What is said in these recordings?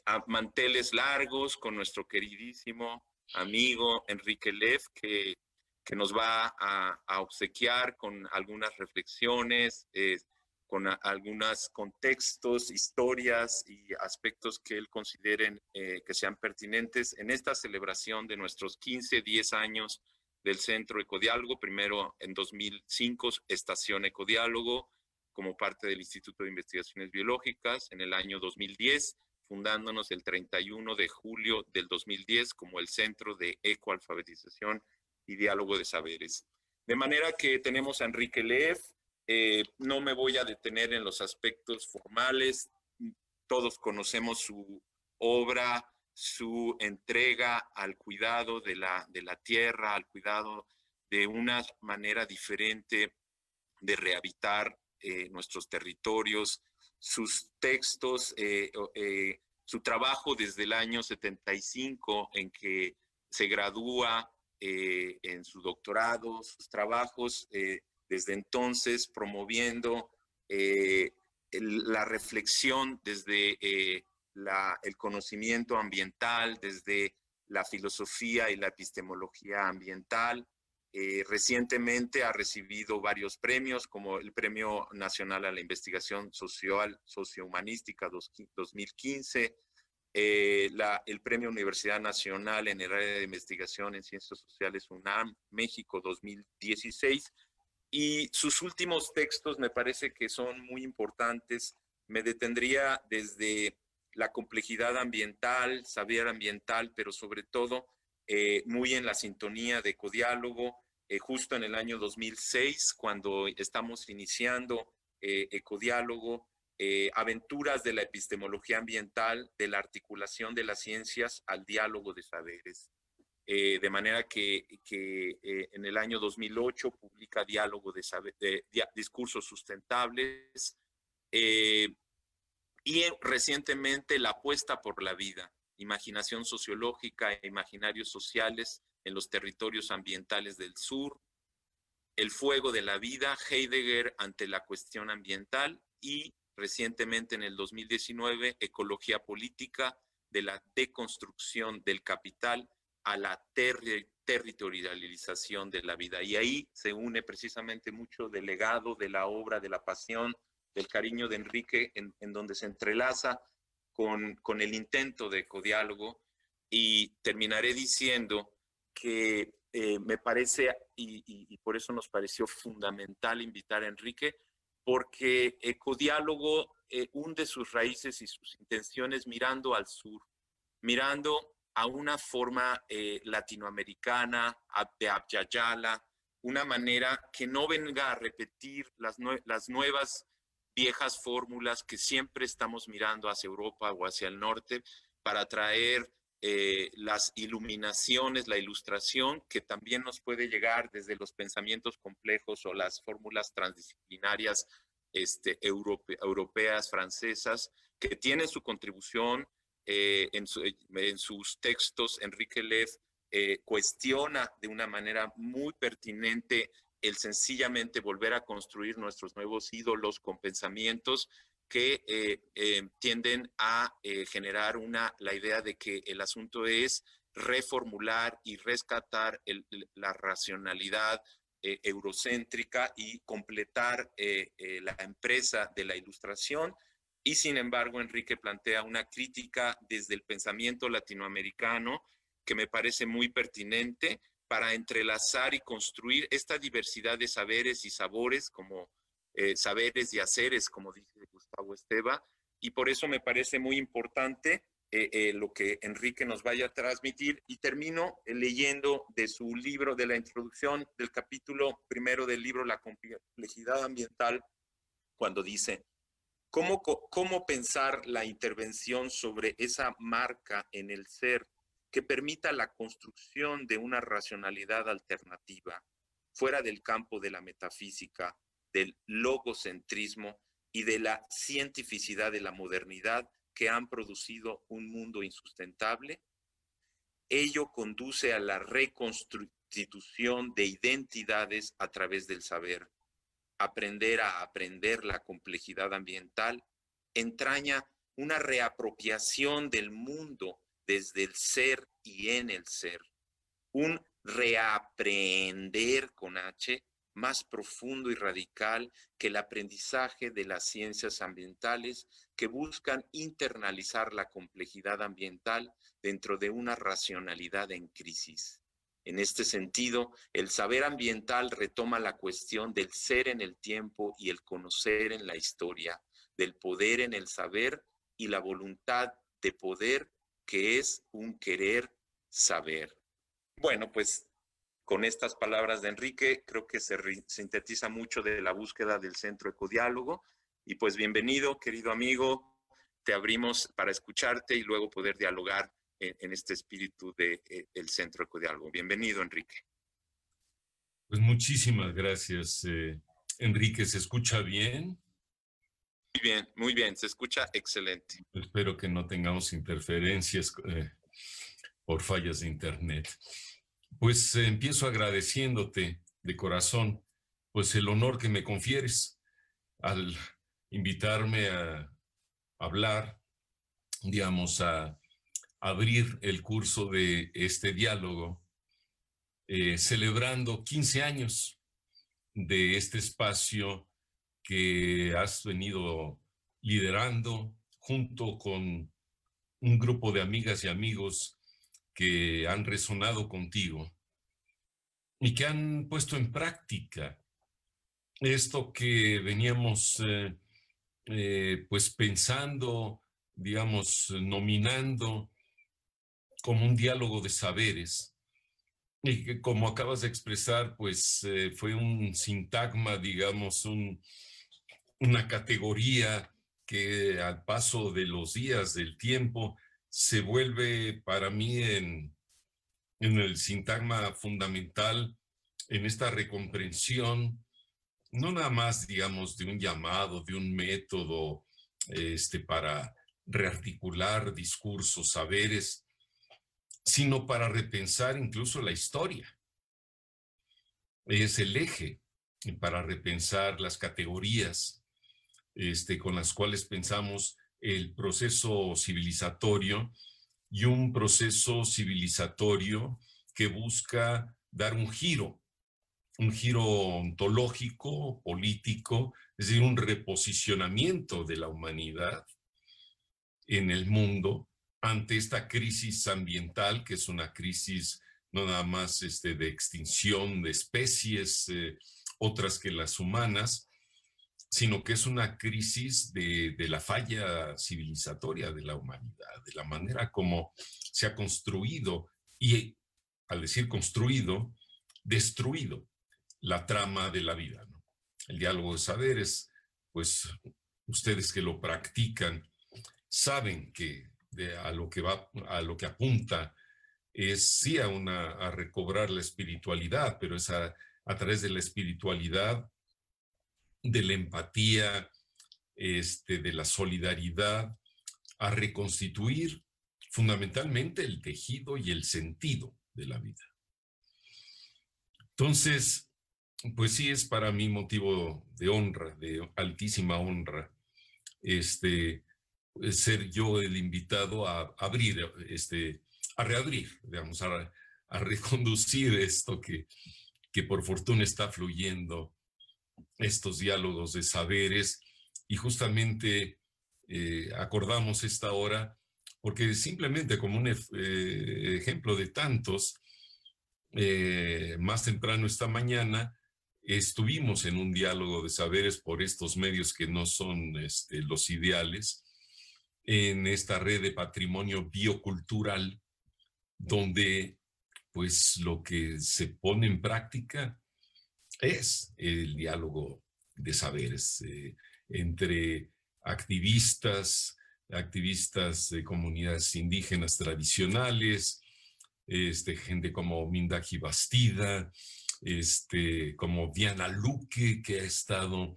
a manteles largos con nuestro queridísimo amigo Enrique Lev, que nos va a obsequiar con algunas reflexiones, con algunos contextos, historias y aspectos que él consideren que sean pertinentes en esta celebración de nuestros 10 años del Centro Ecodiálogo, primero en 2005, Estación Ecodiálogo, como parte del Instituto de Investigaciones Biológicas, en el año 2010, fundándonos el 31 de julio del 2010 como el Centro de Ecoalfabetización y Diálogo de Saberes. De manera que tenemos a Enrique Lev. No me voy a detener en los aspectos formales. Todos conocemos su obra, su entrega al cuidado de la tierra, al cuidado de una manera diferente de rehabilitar nuestros territorios, sus textos, su trabajo desde el año 75 en que se gradúa en su doctorado, sus trabajos desde entonces promoviendo la reflexión desde el conocimiento ambiental, desde la filosofía y la epistemología ambiental. Recientemente ha recibido varios premios, como el Premio Nacional a la Investigación Social Sociohumanística 2015, el Premio Universidad Nacional en el área de investigación en Ciencias Sociales UNAM, México 2016, y sus últimos textos me parece que son muy importantes. Me detendría desde la complejidad ambiental, saber ambiental, pero sobre todo muy en la sintonía de Ecodiálogo, justo en el año 2006, cuando estamos iniciando Ecodiálogo, aventuras de la epistemología ambiental, de la articulación de las ciencias al diálogo de saberes. De manera que en el año 2008 publica Diálogo de Discursos Sustentables, y recientemente La apuesta por la vida, imaginación sociológica e imaginarios sociales en los territorios ambientales del sur, El fuego de la vida, Heidegger ante la cuestión ambiental, y recientemente en el 2019, Ecología política, de la deconstrucción del capital a la territorialización de la vida. Y ahí se une precisamente mucho del legado, de la obra, de la pasión, del cariño de Enrique, en donde se entrelaza con el intento de ecodiálogo. Y terminaré diciendo que me parece, y por eso nos pareció fundamental invitar a Enrique, porque ecodiálogo hunde sus raíces y sus intenciones mirando al sur, mirando a una forma latinoamericana, de Abya Yala, una manera que no venga a repetir las nuevas viejas fórmulas que siempre estamos mirando hacia Europa o hacia el norte para traer las iluminaciones, la ilustración, que también nos puede llegar desde los pensamientos complejos o las fórmulas transdisciplinarias europeas, francesas, que tienen su contribución. En sus textos, Enrique Lev cuestiona de una manera muy pertinente el sencillamente volver a construir nuestros nuevos ídolos con pensamientos que tienden a generar la idea de que el asunto es reformular y rescatar la racionalidad eurocéntrica y completar la empresa de la ilustración. Y sin embargo, Enrique plantea una crítica desde el pensamiento latinoamericano que me parece muy pertinente para entrelazar y construir esta diversidad de saberes y sabores, como saberes y haceres, como dice Gustavo Esteva, y por eso me parece muy importante lo que Enrique nos vaya a transmitir. Y termino leyendo de su libro, de la introducción del capítulo primero del libro La complejidad ambiental, cuando dice: ¿Cómo pensar la intervención sobre esa marca en el ser que permita la construcción de una racionalidad alternativa, fuera del campo de la metafísica, del logocentrismo y de la cientificidad de la modernidad que han producido un mundo insustentable? Ello conduce a la reconstitución de identidades a través del saber. Aprender a aprender la complejidad ambiental entraña una reapropiación del mundo desde el ser y en el ser, un reaprender con H más profundo y radical que el aprendizaje de las ciencias ambientales que buscan internalizar la complejidad ambiental dentro de una racionalidad en crisis. En este sentido, el saber ambiental retoma la cuestión del ser en el tiempo y el conocer en la historia, del poder en el saber y la voluntad de poder, que es un querer saber. Bueno, pues con estas palabras de Enrique, creo que se sintetiza mucho de la búsqueda del Centro Ecodiálogo. Y pues bienvenido, querido amigo. Te abrimos para escucharte y luego poder dialogar en este espíritu del Centro Ecodiálogo. Bienvenido, Enrique. Pues muchísimas gracias, Enrique. ¿Se escucha bien? Muy bien, se escucha excelente. Espero que no tengamos interferencias por fallas de internet. Pues empiezo agradeciéndote de corazón, pues el honor que me confieres al invitarme a hablar, digamos, a abrir el curso de este diálogo, celebrando 15 años de este espacio que has venido liderando junto con un grupo de amigas y amigos que han resonado contigo y que han puesto en práctica esto que veníamos pues pensando, digamos, nominando como un diálogo de saberes. Y que, como acabas de expresar, pues fue un sintagma, digamos, una categoría que al paso de los días, del tiempo, se vuelve para mí en el sintagma fundamental, en esta recomprensión, no nada más, digamos, de un llamado, de un método para rearticular discursos, saberes, sino para repensar incluso la historia. Es el eje para repensar las categorías con las cuales pensamos el proceso civilizatorio, y un proceso civilizatorio que busca dar un giro ontológico, político, es decir, un reposicionamiento de la humanidad en el mundo ante esta crisis ambiental, que es una crisis no nada más de extinción de especies, otras que las humanas, sino que es una crisis de la falla civilizatoria de la humanidad, de la manera como se ha construido y, al decir construido, destruido la trama de la vida, ¿no? El diálogo de saberes, pues ustedes que lo practican saben que a lo que apunta es sí a recobrar la espiritualidad, pero es a través de la espiritualidad, de la empatía, de la solidaridad, a reconstituir fundamentalmente el tejido y el sentido de la vida. Entonces, pues sí es para mí motivo de honra, de altísima honra, ser yo el invitado a abrir, a reabrir, digamos, a reconducir esto que por fortuna está fluyendo, estos diálogos de saberes, y justamente acordamos esta hora porque simplemente como un ejemplo de tantos, más temprano esta mañana estuvimos en un diálogo de saberes por estos medios que no son los ideales, en esta red de patrimonio biocultural, donde pues lo que se pone en práctica es el diálogo de saberes entre activistas de comunidades indígenas tradicionales, gente como Mindaki Bastida, como Diana Luque, que ha estado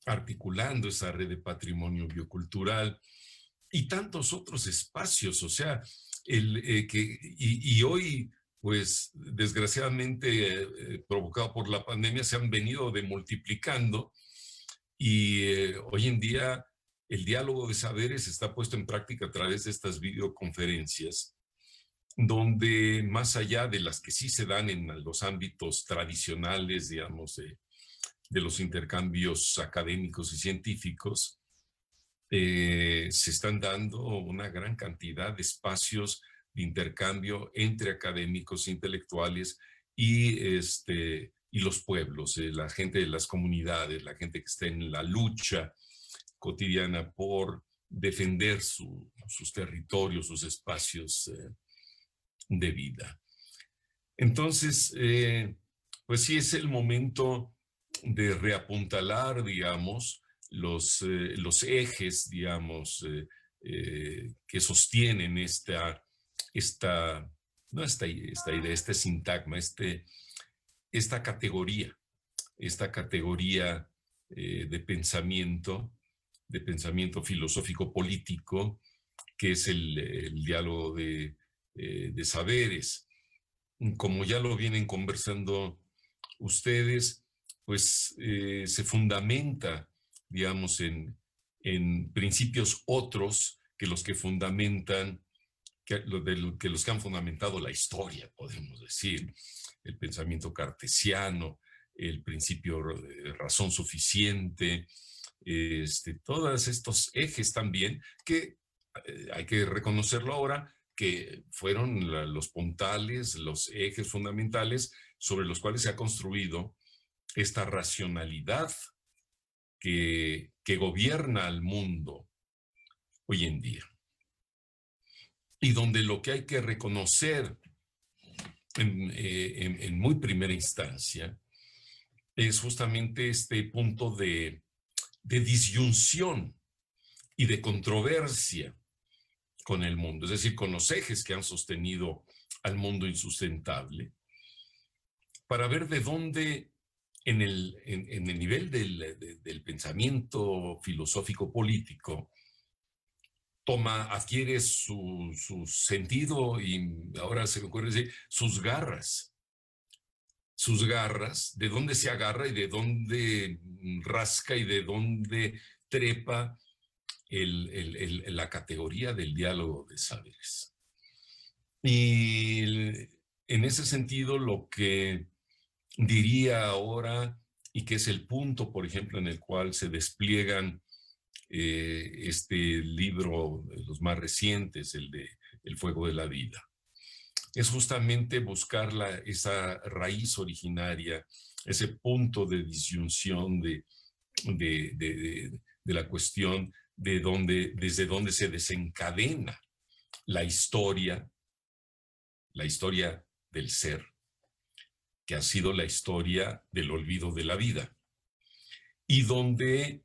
articulando esa red de patrimonio biocultural, y tantos otros espacios. O sea, y hoy, pues desgraciadamente, provocado por la pandemia, se han venido demultiplicando, y hoy en día el diálogo de saberes está puesto en práctica a través de estas videoconferencias, donde más allá de las que sí se dan en los ámbitos tradicionales, digamos, de los intercambios académicos y científicos, se están dando una gran cantidad de espacios de intercambio entre académicos, intelectuales y los pueblos, la gente de las comunidades, la gente que está en la lucha cotidiana por defender sus territorios, sus espacios de vida. Entonces, pues sí es el momento de reapuntalar, digamos, los ejes, digamos, que sostienen esta idea, este sintagma, esta categoría de pensamiento filosófico político, que es el diálogo de saberes. Como ya lo vienen conversando ustedes, pues se fundamenta, digamos, en principios otros que los que fundamentan, que los que han fundamentado la historia, podemos decir, el pensamiento cartesiano, el principio de razón suficiente, todos estos ejes también que hay que reconocerlo ahora, que fueron los puntales, los ejes fundamentales sobre los cuales se ha construido esta racionalidad que gobierna al mundo hoy en día. Y donde lo que hay que reconocer en muy primera instancia es justamente este punto de disyunción y de controversia con el mundo, es decir, con los ejes que han sostenido al mundo insustentable, para ver de dónde en el nivel del pensamiento filosófico político adquiere su sentido, y ahora se me ocurre decir, sus garras, de dónde se agarra y de dónde rasca y de dónde trepa la categoría del diálogo de saberes. Y en ese sentido, lo que diría ahora, y que es el punto, por ejemplo, en el cual se despliegan este libro, los más recientes, el de El fuego de la vida, es justamente buscar esa raíz originaria, ese punto de disyunción de la cuestión desde donde se desencadena la historia del ser, que ha sido la historia del olvido de la vida, y donde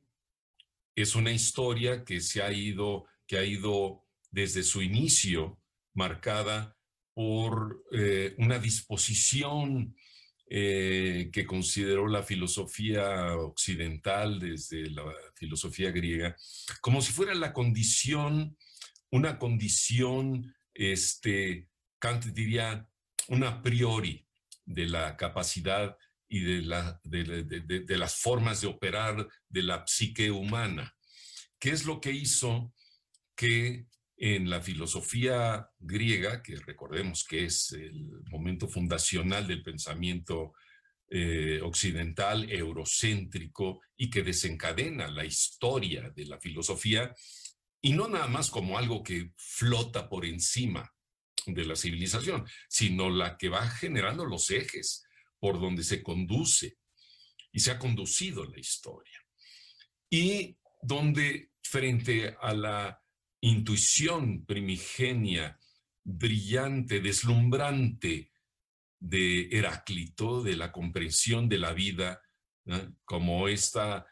es una historia que ha ido desde su inicio marcada por una disposición que consideró la filosofía occidental, desde la filosofía griega, como si fuera una condición, Kant diría, un a priori de la capacidad y de las formas de operar de la psique humana. ¿Qué es lo que hizo que en la filosofía griega, que recordemos que es el momento fundacional del pensamiento occidental, eurocéntrico, y que desencadena la historia de la filosofía, y no nada más como algo que flota por encima de la civilización, sino la que va generando los ejes por donde se conduce y se ha conducido la historia. Y donde, frente a la intuición primigenia, brillante, deslumbrante de Heráclito, de la comprensión de la vida, ¿no?, como esta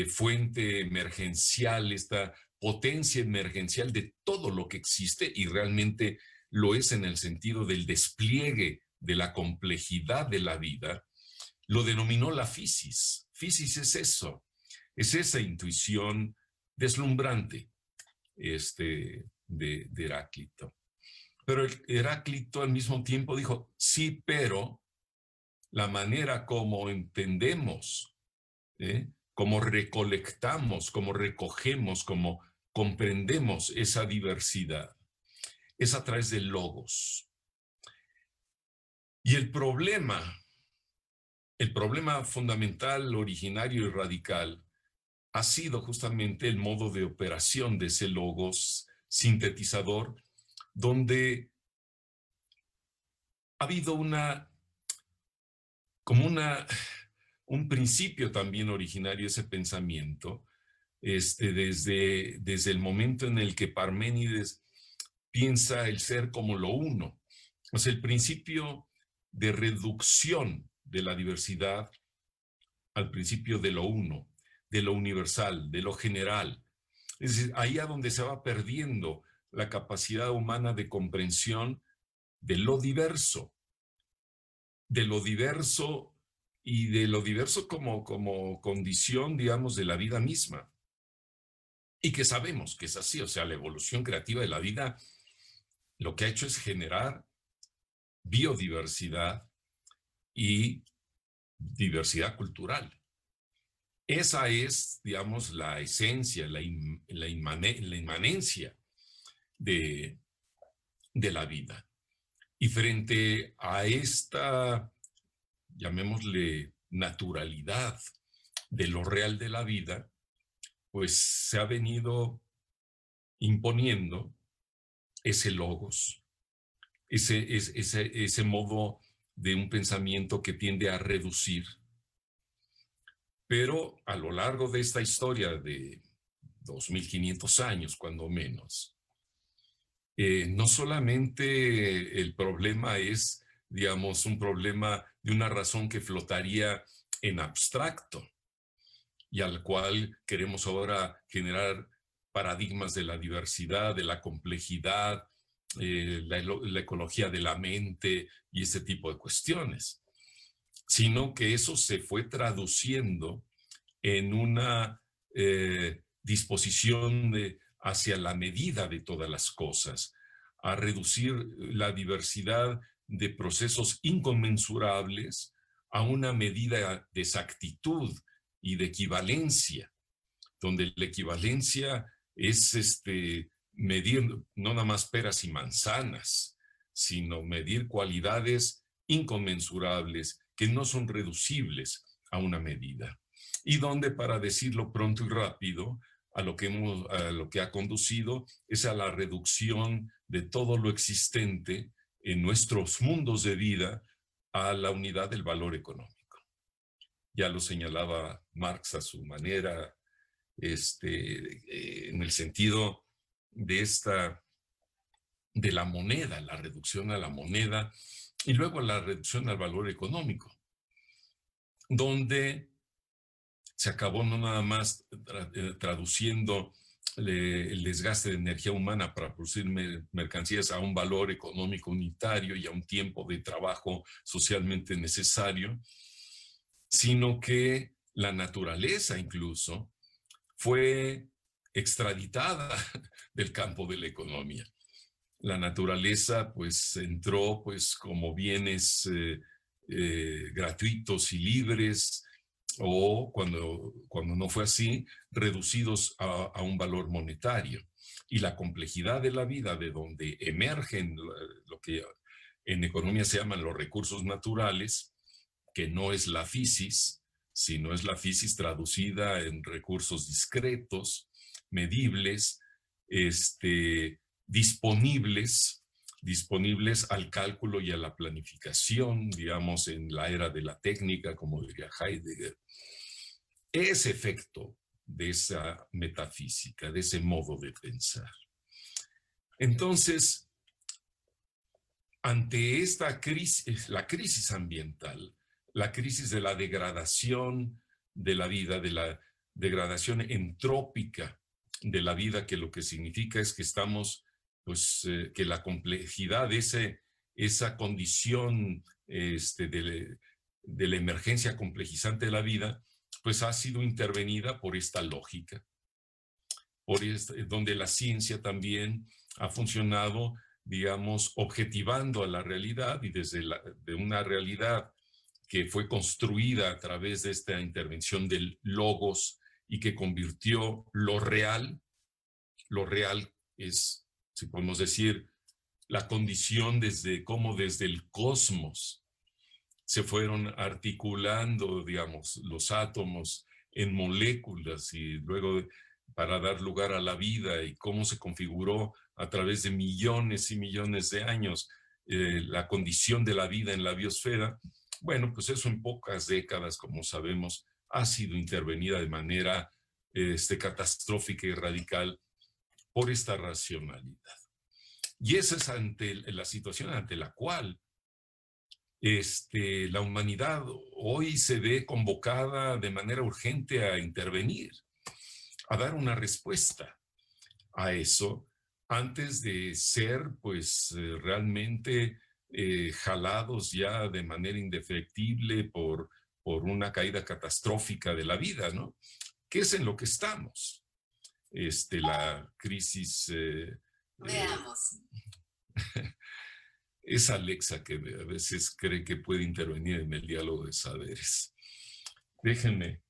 fuente emergencial, esta potencia emergencial de todo lo que existe, y realmente lo es en el sentido del despliegue de la complejidad de la vida, lo denominó la physis. Physis es eso, es esa intuición deslumbrante de Heráclito. Pero Heráclito al mismo tiempo dijo, sí, pero la manera como entendemos cómo recolectamos, cómo recogemos, cómo comprendemos esa diversidad. Es a través del logos. Y el problema fundamental, originario y radical ha sido justamente el modo de operación de ese logos sintetizador, donde ha habido un principio también originario de ese pensamiento, desde el momento en el que Parménides piensa el ser como lo uno. O sea, el principio de reducción de la diversidad al principio de lo uno, de lo universal, de lo general. Es decir, ahí a donde se va perdiendo la capacidad humana de comprensión de lo diverso y de lo diverso como condición, digamos, de la vida misma. Y que sabemos que es así, o sea, la evolución creativa de la vida lo que ha hecho es generar biodiversidad y diversidad cultural. Esa es, digamos, la esencia, la inmanencia de la vida. Y frente a esta, llamémosle, naturalidad de lo real de la vida, pues se ha venido imponiendo ese logos, ese modo de un pensamiento que tiende a reducir. Pero a lo largo de esta historia de 2500 años, cuando menos, no solamente el problema es, digamos, un problema de una razón que flotaría en abstracto y al cual queremos ahora generar paradigmas de la diversidad, de la complejidad, la ecología de la mente y ese tipo de cuestiones, sino que eso se fue traduciendo en una disposición hacia la medida de todas las cosas, a reducir la diversidad de procesos inconmensurables a una medida de exactitud y de equivalencia, donde la equivalencia es medir no nada más peras y manzanas, sino medir cualidades inconmensurables que no son reducibles a una medida. Y donde, para decirlo pronto y rápido, a lo que ha conducido es a la reducción de todo lo existente en nuestros mundos de vida a la unidad del valor económico. Ya lo señalaba Marx a su manera, en el sentido de la moneda, la reducción a la moneda y luego la reducción al valor económico, donde se acabó no nada más traduciendo el desgaste de energía humana para producir mercancías a un valor económico unitario y a un tiempo de trabajo socialmente necesario, sino que la naturaleza incluso fue extraditada del campo de la economía. La naturaleza pues entró pues como bienes gratuitos y libres, o cuando no fue así, reducidos a un valor monetario. Y la complejidad de la vida, de donde emergen lo que en economía se llaman los recursos naturales, que no es la fisis, sino es la fisis traducida en recursos discretos, medibles, disponibles al cálculo y a la planificación, digamos, en la era de la técnica, como diría Heidegger. Ese efecto de esa metafísica, de ese modo de pensar. Entonces, ante esta crisis, la crisis ambiental, la crisis de la degradación de la vida, de la degradación entrópica de la vida, que lo que significa es que estamos, pues, que la complejidad de esa condición de la emergencia complejizante de la vida, pues ha sido intervenida por esta lógica, donde la ciencia también ha funcionado, digamos, objetivando a la realidad y de una realidad que fue construida a través de esta intervención del logos y que convirtió lo real es, si podemos decir, la condición desde cómo desde el cosmos se fueron articulando, digamos, los átomos en moléculas y luego para dar lugar a la vida y cómo se configuró a través de millones y millones de años la condición de la vida en la biosfera. Bueno, pues eso en pocas décadas, como sabemos, ha sido intervenida de manera catastrófica y radical por esta racionalidad. Y esa es la situación ante la cual la humanidad hoy se ve convocada de manera urgente a intervenir, a dar una respuesta a eso, antes de ser, pues, realmente jalados ya de manera indefectible por una caída catastrófica de la vida, ¿no? ¿Qué es en lo que estamos? La crisis... Veamos. Es Alexa que a veces cree que puede intervenir en el diálogo de saberes. Déjenme.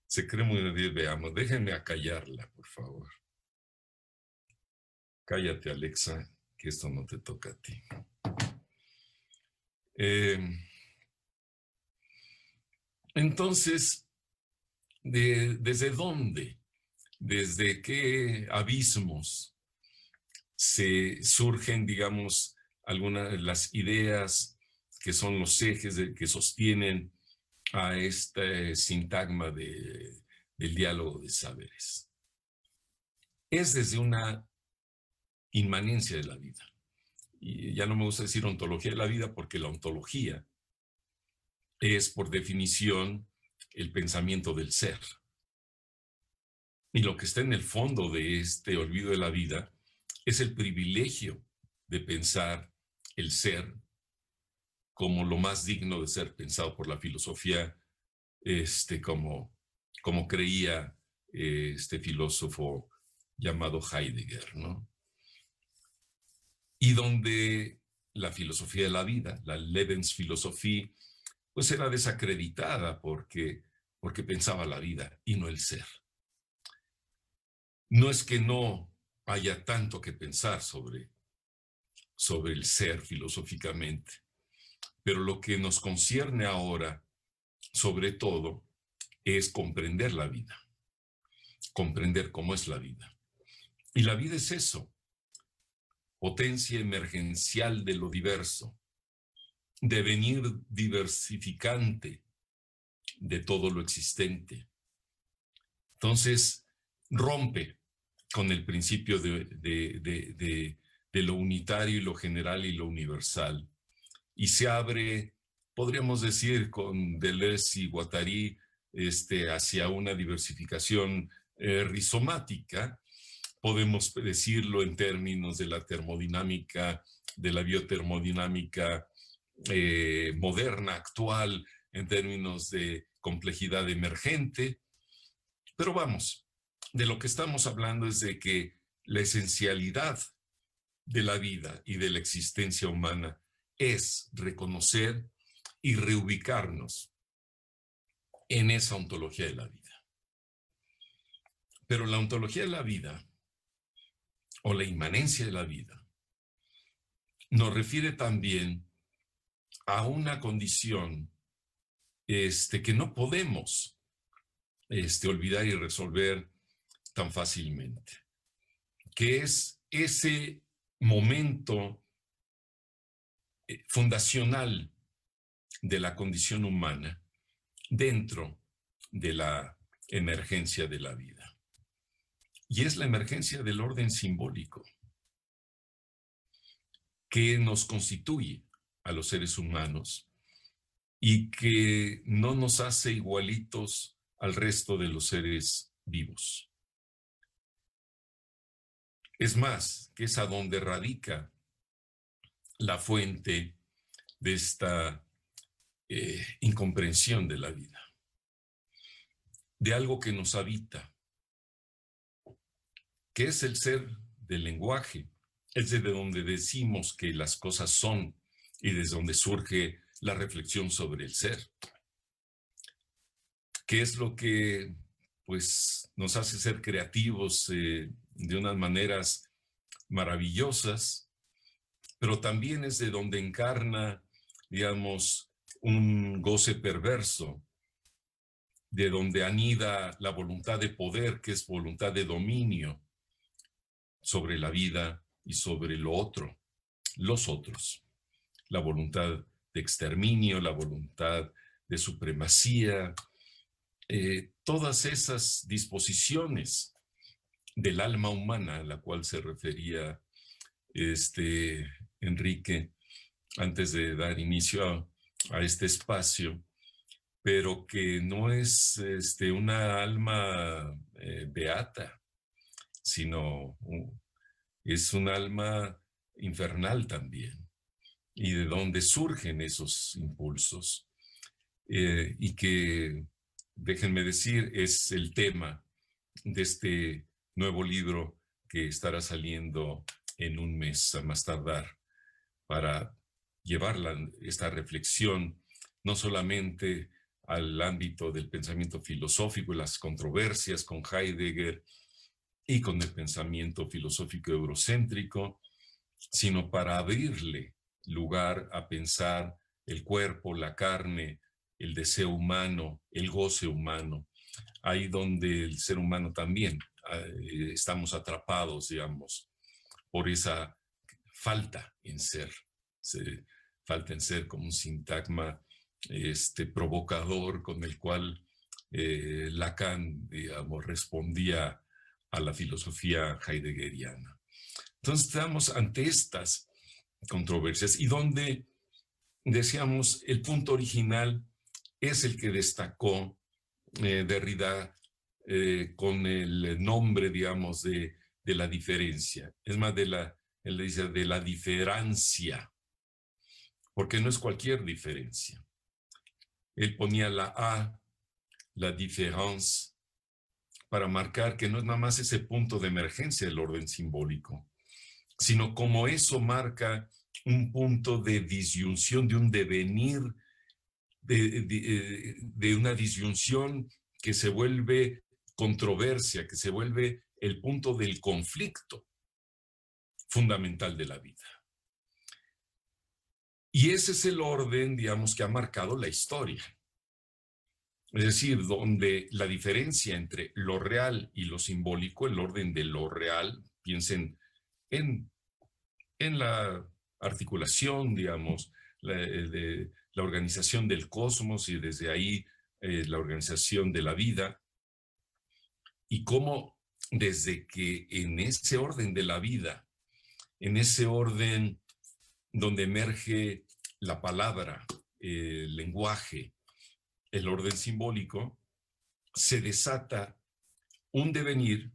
Se cree muy bien, veamos. Déjenme acallarla, por favor. Cállate, Alexa, que esto no te toca a ti. Entonces, ¿desde dónde? ¿Desde qué abismos se surgen, digamos, algunas de las ideas que son los ejes que sostienen a este sintagma del diálogo de saberes? Es desde una inmanencia de la vida. Y ya no me gusta decir ontología de la vida porque la ontología es, por definición, el pensamiento del ser. Y lo que está en el fondo de este olvido de la vida es el privilegio de pensar el ser como lo más digno de ser pensado por la filosofía, como creía este filósofo llamado Heidegger, ¿no? Y donde la filosofía de la vida, la Lebensphilosophie, pues era desacreditada porque pensaba la vida y no el ser. No es que no haya tanto que pensar sobre el ser filosóficamente, pero lo que nos concierne ahora, sobre todo, es comprender la vida, comprender cómo es la vida. Y la vida es eso, potencia emergencial de lo diverso, devenir diversificante de todo lo existente. Entonces, rompe con el principio de lo unitario y lo general y lo universal. Y se abre, podríamos decir, con Deleuze y Guattari, hacia una diversificación rizomática. Podemos decirlo en términos de la termodinámica, de la biotermodinámica moderna, actual, en términos de complejidad emergente. Pero vamos, de lo que estamos hablando es de que la esencialidad de la vida y de la existencia humana es reconocer y reubicarnos en esa ontología de la vida. Pero la ontología de la vida, o la inmanencia de la vida, nos refiere también a una condición que no podemos olvidar y resolver tan fácilmente, que es ese momento fundacional de la condición humana dentro de la emergencia de la vida. Y es la emergencia del orden simbólico que nos constituye a los seres humanos y que no nos hace igualitos al resto de los seres vivos. Es más, que es a donde radica la fuente de esta incomprensión de la vida, de algo que nos habita, que es el ser del lenguaje, es de donde decimos que las cosas son y desde donde surge la reflexión sobre el ser. ¿Qué es lo que pues, nos hace ser creativos de unas maneras maravillosas, pero también es de donde encarna, digamos, un goce perverso, de donde anida la voluntad de poder, que es voluntad de dominio sobre la vida y sobre lo otro, los otros. La voluntad de exterminio, la voluntad de supremacía, todas esas disposiciones del alma humana a la cual se refería Enrique antes de dar inicio a este espacio, pero que no es una alma beata, sino es un alma infernal también, y de donde surgen esos impulsos, y que, déjenme decir, es el tema de este nuevo libro que estará saliendo en un mes a más tardar, para llevar esta reflexión no solamente al ámbito del pensamiento filosófico y las controversias con Heidegger y con el pensamiento filosófico eurocéntrico, sino para abrirle lugar a pensar el cuerpo, la carne, el deseo humano, el goce humano, ahí donde el ser humano también estamos atrapados, digamos, por esa falta en ser. Falta en ser como un sintagma provocador con el cual Lacan, digamos, respondía a la filosofía heideggeriana. Entonces estamos ante estas controversias y donde, decíamos, el punto original es el que destacó Derrida con el nombre, digamos, de la diferencia. Es más, él dice de la diferencia, porque no es cualquier diferencia. Él ponía la A, la différence, para marcar que no es nada más ese punto de emergencia del orden simbólico, sino como eso marca un punto de disyunción, de un devenir, de una disyunción que se vuelve controversia, que se vuelve el punto del conflicto fundamental de la vida. Y ese es el orden, digamos, que ha marcado la historia. Es decir, donde la diferencia entre lo real y lo simbólico, el orden de lo real, piensen en la articulación, digamos, de la organización del cosmos y desde ahí la organización de la vida, y cómo desde que en ese orden de la vida, en ese orden donde emerge la palabra, el lenguaje, el orden simbólico, se desata un devenir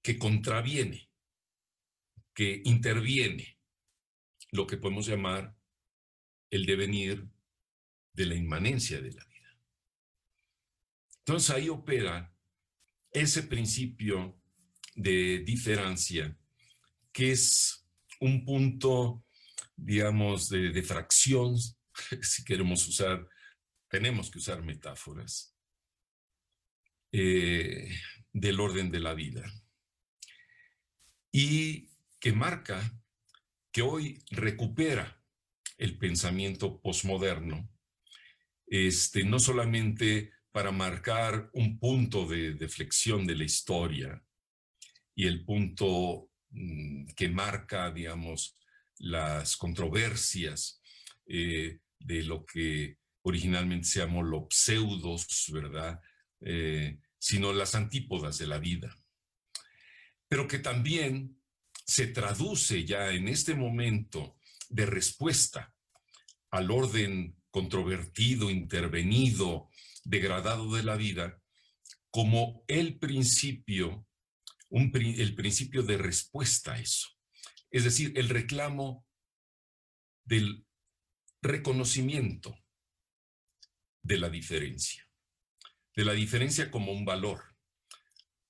que contraviene, que interviene, lo que podemos llamar el devenir de la inmanencia de la vida. Entonces ahí opera ese principio de diferencia, que es un punto, digamos, de fracción, si queremos usar, tenemos que usar metáforas, del orden de la vida. Y que marca que hoy recupera el pensamiento posmoderno, no solamente para marcar un punto de flexión de la historia y el punto que marca, digamos, las controversias de lo que originalmente se llamó los pseudos, ¿verdad? Sino las antípodas de la vida. Pero que también se traduce ya en este momento de respuesta al orden controvertido, intervenido, degradado de la vida, como el principio, el principio de respuesta a eso. Es decir, el reclamo del reconocimiento de la diferencia como un valor,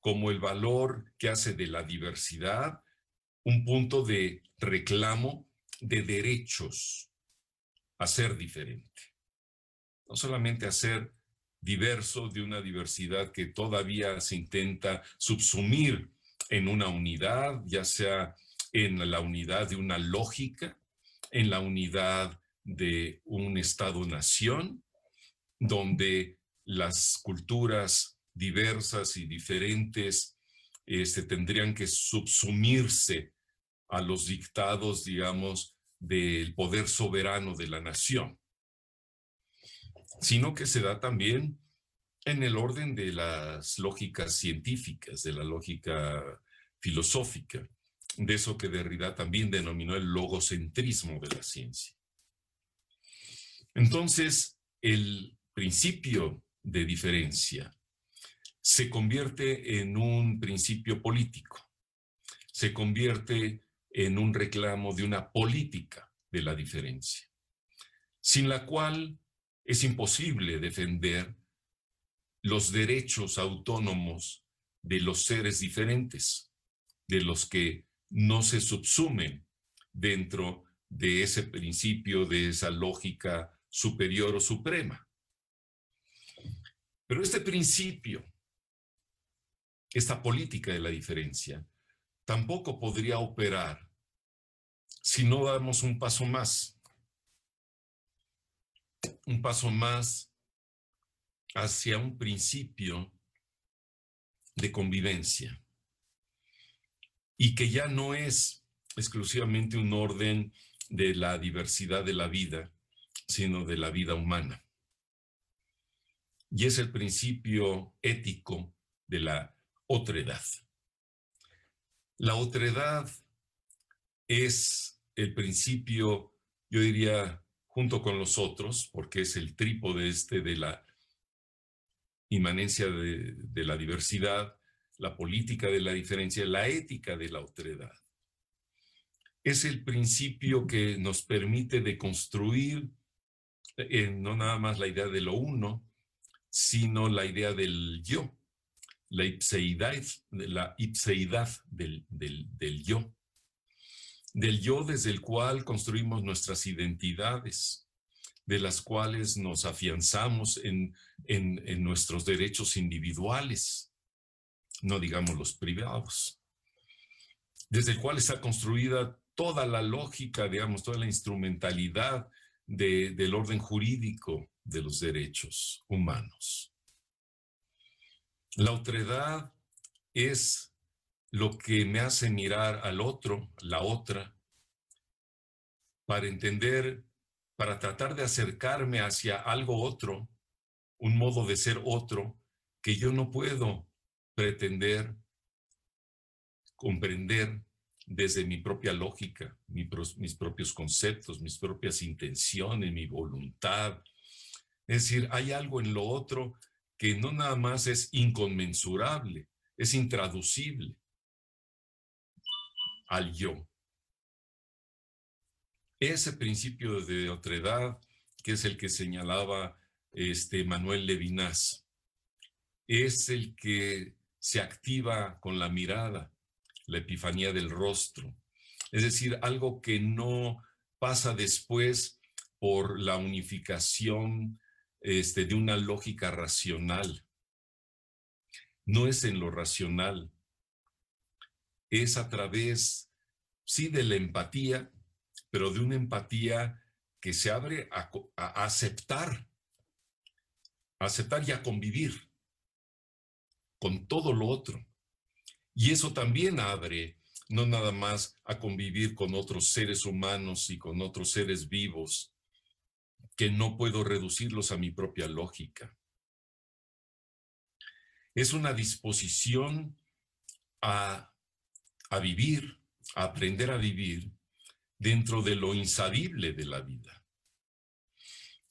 como el valor que hace de la diversidad un punto de reclamo de derechos a ser diferente, no solamente a ser diverso de una diversidad que todavía se intenta subsumir en una unidad, ya sea en la unidad de una lógica, en la unidad de un Estado-nación, donde las culturas diversas y diferentes tendrían que subsumirse a los dictados, digamos, del poder soberano de la nación, sino que se da también en el orden de las lógicas científicas, de la lógica filosófica, de eso que Derrida también denominó el logocentrismo de la ciencia. Entonces, el principio de diferencia se convierte en un principio político, se convierte en un reclamo de una política de la diferencia, sin la cual es imposible defender los derechos autónomos de los seres diferentes, de los que no se subsumen dentro de ese principio, de esa lógica superior o suprema. Pero este principio, esta política de la diferencia, tampoco podría operar si no damos un paso más hacia un principio de convivencia, y que ya no es exclusivamente un orden de la diversidad de la vida, sino de la vida humana. Y es el principio ético de la otredad. La otredad es el principio, yo diría, junto con los otros, porque es el trípode de la inmanencia de la diversidad, la política de la diferencia, la ética de la otredad. Es el principio que nos permite deconstruir no nada más la idea de lo uno, sino la idea del yo, la ipseidad del yo. Del yo desde el cual construimos nuestras identidades, de las cuales nos afianzamos en nuestros derechos individuales, no digamos los privados, desde el cual está construida toda la lógica, digamos, toda la instrumentalidad del orden jurídico de los derechos humanos. La otredad es lo que me hace mirar al otro, la otra, para entender, para tratar de acercarme hacia algo otro, un modo de ser otro, que yo no puedo pretender comprender desde mi propia lógica, mis propios conceptos, mis propias intenciones, mi voluntad. Es decir, hay algo en lo otro que no nada más es inconmensurable, es intraducible al yo. Ese principio de otredad, que es el que señalaba Manuel Levinas, es el que se activa con la mirada, la epifanía del rostro. Es decir, algo que no pasa después por la unificación de una lógica racional. No es en lo racional, es a través, sí, de la empatía, pero de una empatía que se abre a aceptar y a convivir con todo lo otro. Y eso también abre no nada más a convivir con otros seres humanos y con otros seres vivos, que no puedo reducirlos a mi propia lógica. Es una disposición a vivir, a aprender a vivir dentro de lo insabible de la vida.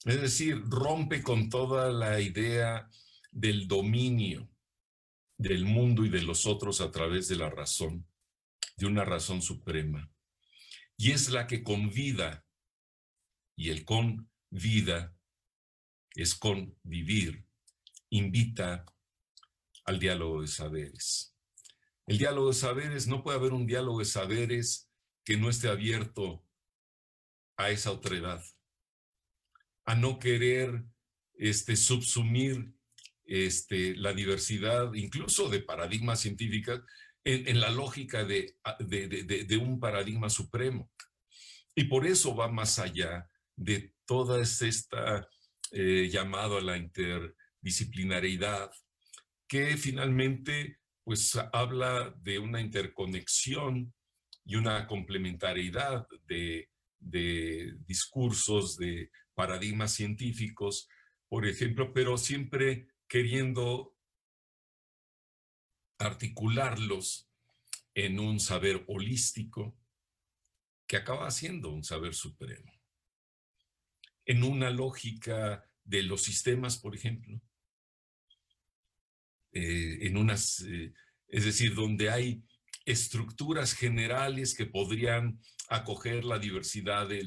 Es decir, rompe con toda la idea del dominio del mundo y de los otros a través de la razón, de una razón suprema. Y es la que con vida, y el con vida es con vivir, invita al diálogo de saberes. El diálogo de saberes, no puede haber un diálogo de saberes que no esté abierto a esa otredad. a no querer subsumir la diversidad, incluso de paradigmas científicos, en la lógica de un paradigma supremo. Y por eso va más allá de toda esta llamado a la interdisciplinariedad, que finalmente pues habla de una interconexión y una complementariedad de discursos, de paradigmas científicos, por ejemplo, pero siempre queriendo articularlos en un saber holístico que acaba siendo un saber supremo. En una lógica de los sistemas, por ejemplo, es decir, donde hay estructuras generales que podrían acoger la diversidad de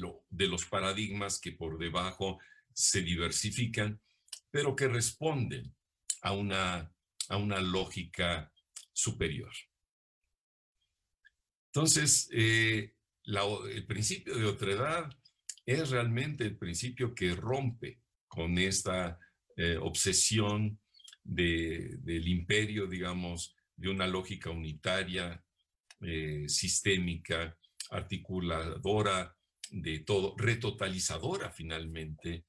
los paradigmas que por debajo se diversifican, pero que responden a una lógica superior. Entonces, el principio de otredad es realmente el principio que rompe con esta obsesión del imperio, digamos, de una lógica unitaria, sistémica, articuladora de todo, retotalizadora finalmente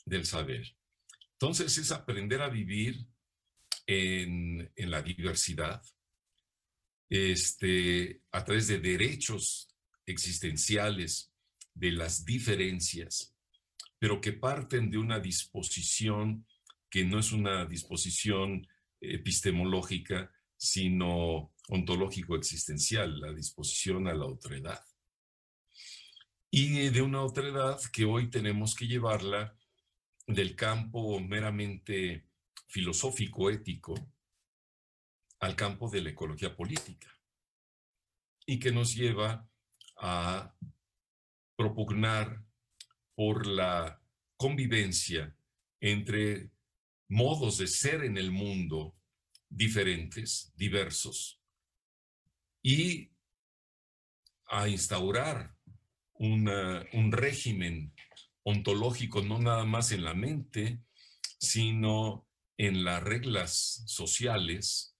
del saber. Entonces es aprender a vivir en la diversidad, a través de derechos existenciales, de las diferencias, pero que parten de una disposición que no es una disposición epistemológica, sino ontológico-existencial, la disposición a la otredad. Y de una otredad que hoy tenemos que llevarla del campo meramente filosófico-ético al campo de la ecología política, y que nos lleva a propugnar por la convivencia entre modos de ser en el mundo diferentes, diversos, y a instaurar un régimen ontológico no nada más en la mente, sino en las reglas sociales,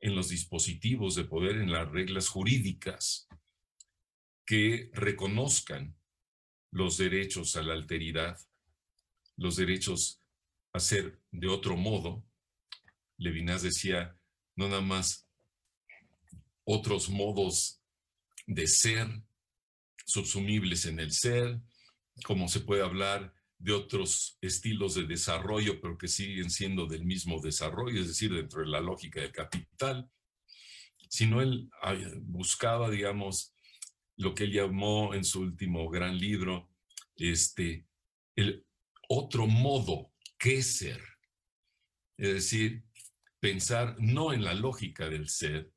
en los dispositivos de poder, en las reglas jurídicas que reconozcan los derechos a la alteridad, los derechos a ser de otro modo. Levinas decía, no nada más otros modos de ser subsumibles en el ser, como se puede hablar de otros estilos de desarrollo, pero que siguen siendo del mismo desarrollo, es decir, dentro de la lógica del capital, sino él buscaba, digamos, lo que él llamó en su último gran libro, el otro modo que ser. Es decir, pensar no en la lógica del ser,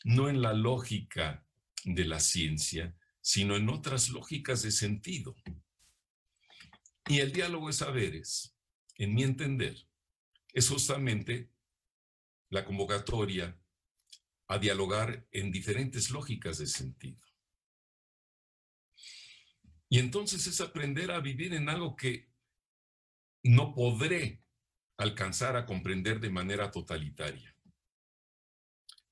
no en la lógica de la ciencia, sino en otras lógicas de sentido. Y el diálogo de saberes, en mi entender, es justamente la convocatoria a dialogar en diferentes lógicas de sentido. Y entonces es aprender a vivir en algo que no podré alcanzar a comprender de manera totalitaria,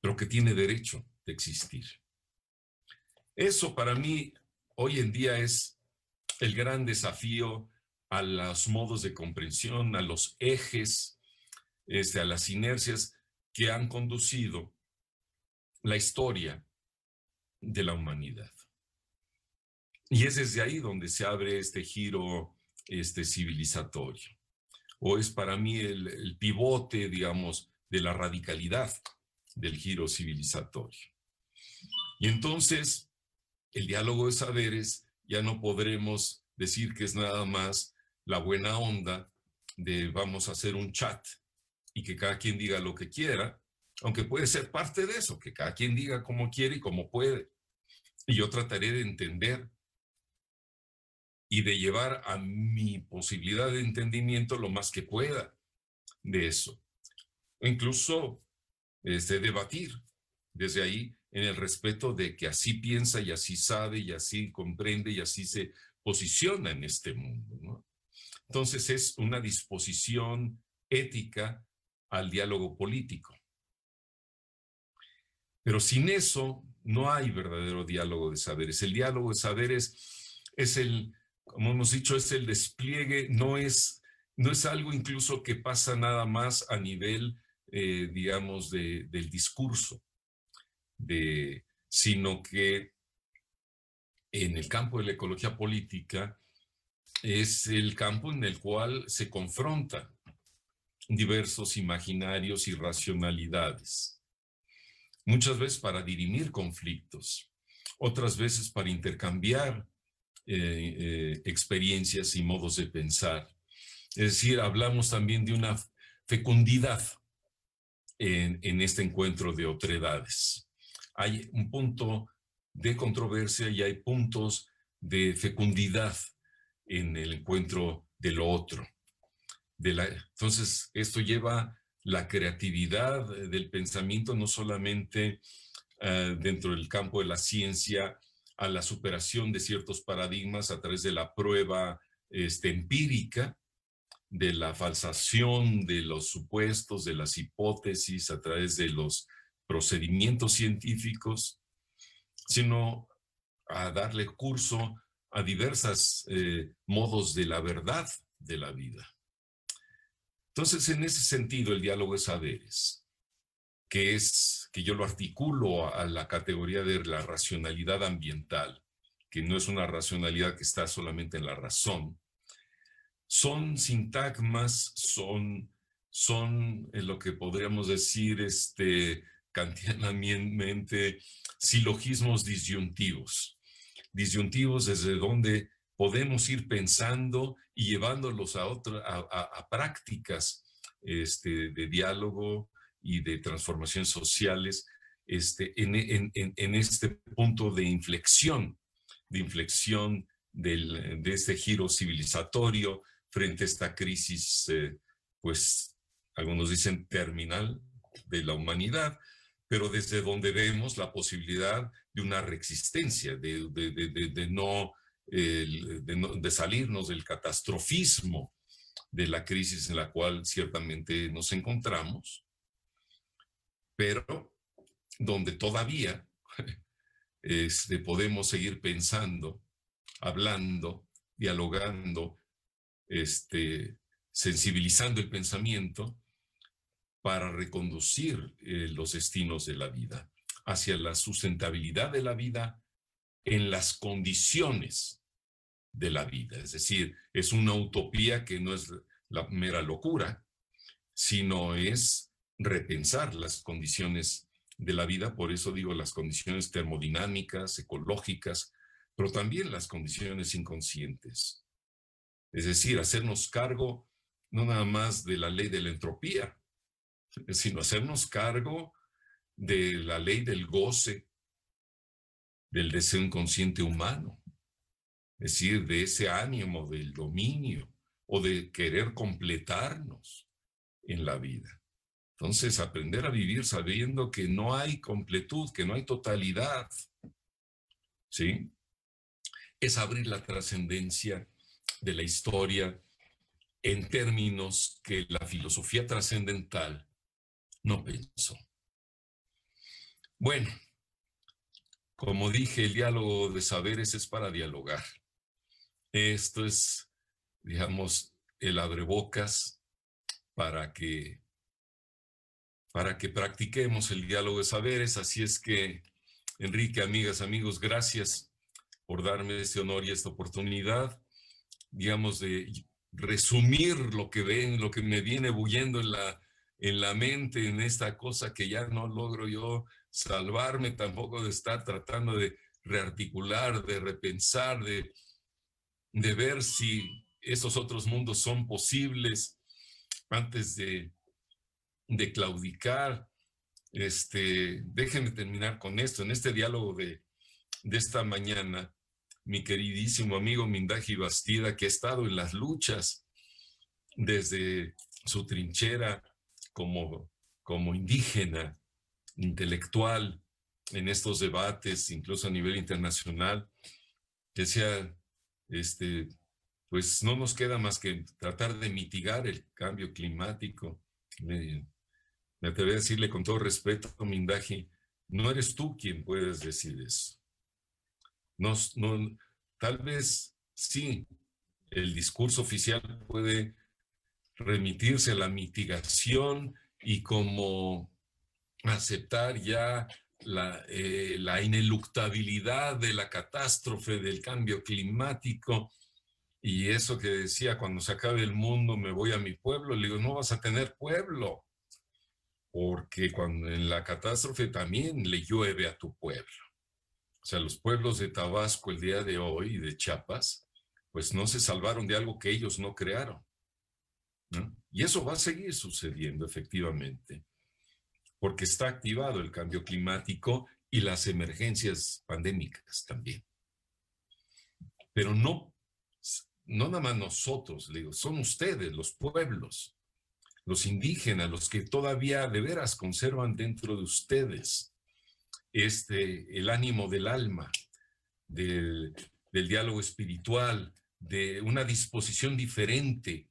pero que tiene derecho de existir. Eso para mí hoy en día es el gran desafío a los modos de comprensión, a los ejes, a las inercias que han conducido la historia de la humanidad. Y es desde ahí donde se abre este giro civilizatorio. O es para mí el pivote, digamos, de la radicalidad del giro civilizatorio. Y entonces, el diálogo de saberes ya no podremos decir que es nada más la buena onda de vamos a hacer un chat y que cada quien diga lo que quiera, aunque puede ser parte de eso, que cada quien diga como quiere y como puede. Y yo trataré de entender y de llevar a mi posibilidad de entendimiento lo más que pueda de eso. O incluso debatir desde ahí en el respeto de que así piensa y así sabe y así comprende y así se posiciona en este mundo, ¿no? Entonces es una disposición ética al diálogo político. Pero sin eso no hay verdadero diálogo de saberes. El diálogo de saberes es el, como hemos dicho, es el despliegue, no es algo incluso que pasa nada más a nivel, digamos, del discurso, sino que en el campo de la ecología política es el campo en el cual se confrontan diversos imaginarios y racionalidades. Muchas veces para dirimir conflictos, otras veces para intercambiar experiencias y modos de pensar. Es decir, hablamos también de una fecundidad en este encuentro de otredades. Hay un punto de controversia y hay puntos de fecundidad en el encuentro de lo otro. Entonces, esto lleva la creatividad del pensamiento no solamente dentro del campo de la ciencia a la superación de ciertos paradigmas a través de la prueba empírica, de la falsación de los supuestos, de las hipótesis, a través de los procedimientos científicos, sino a darle curso a diversos modos de la verdad de la vida. Entonces, en ese sentido, el diálogo de saberes, que yo lo articulo a la categoría de la racionalidad ambiental, que no es una racionalidad que está solamente en la razón, son sintagmas, son lo que podríamos decir kantianamente silogismos disyuntivos. Disyuntivos desde donde podemos ir pensando y llevándolos a prácticas de diálogo y de transformaciones sociales en este punto de inflexión de este giro civilizatorio frente a esta crisis, pues algunos dicen terminal de la humanidad, pero desde donde vemos la posibilidad de una reexistencia, de salirnos del catastrofismo de la crisis en la cual ciertamente nos encontramos, pero donde todavía podemos seguir pensando, hablando, dialogando, sensibilizando el pensamiento para reconducir los destinos de la vida hacia la sustentabilidad de la vida en las condiciones de la vida. Es decir, es una utopía que no es la mera locura, sino es repensar las condiciones de la vida. Por eso digo las condiciones termodinámicas, ecológicas, pero también las condiciones inconscientes. Es decir, hacernos cargo no nada más de la ley de la entropía, sino hacernos cargo de la ley del goce, del deseo inconsciente humano, es decir, de ese ánimo del dominio o de querer completarnos en la vida. Entonces, aprender a vivir sabiendo que no hay completud, que no hay totalidad, ¿sí? Es abrir la trascendencia de la historia en términos que la filosofía trascendental no pensó. Bueno, como dije, el diálogo de saberes es para dialogar. Esto es, digamos, el abrebocas para que practiquemos el diálogo de saberes. Así es que, Enrique, amigas, amigos, gracias por darme este honor y esta oportunidad, digamos, de resumir lo que me viene bullendo en la mente, en esta cosa que ya no logro yo salvarme tampoco de estar tratando de rearticular, de repensar, de ver si esos otros mundos son posibles antes de claudicar. Déjenme terminar con esto. En este diálogo de esta mañana, mi queridísimo amigo Mindaji Bastida, que ha estado en las luchas desde su trinchera como indígena, intelectual, en estos debates, incluso a nivel internacional, decía, pues no nos queda más que tratar de mitigar el cambio climático. Me atrevería a decirle con todo respeto, Mindaji, no eres tú quien puedes decir eso. No, tal vez sí, el discurso oficial puede remitirse a la mitigación y como aceptar ya la ineluctabilidad de la catástrofe del cambio climático. Y eso que decía, cuando se acabe el mundo me voy a mi pueblo, le digo, no vas a tener pueblo, porque cuando en la catástrofe también le llueve a tu pueblo. O sea, los pueblos de Tabasco el día de hoy y de Chiapas, pues no se salvaron de algo que ellos no crearon, ¿no? Y eso va a seguir sucediendo efectivamente, porque está activado el cambio climático y las emergencias pandémicas también. Pero no nada más nosotros, le digo, son ustedes, los pueblos, los indígenas, los que todavía de veras conservan dentro de ustedes el ánimo del alma, del diálogo espiritual, de una disposición diferente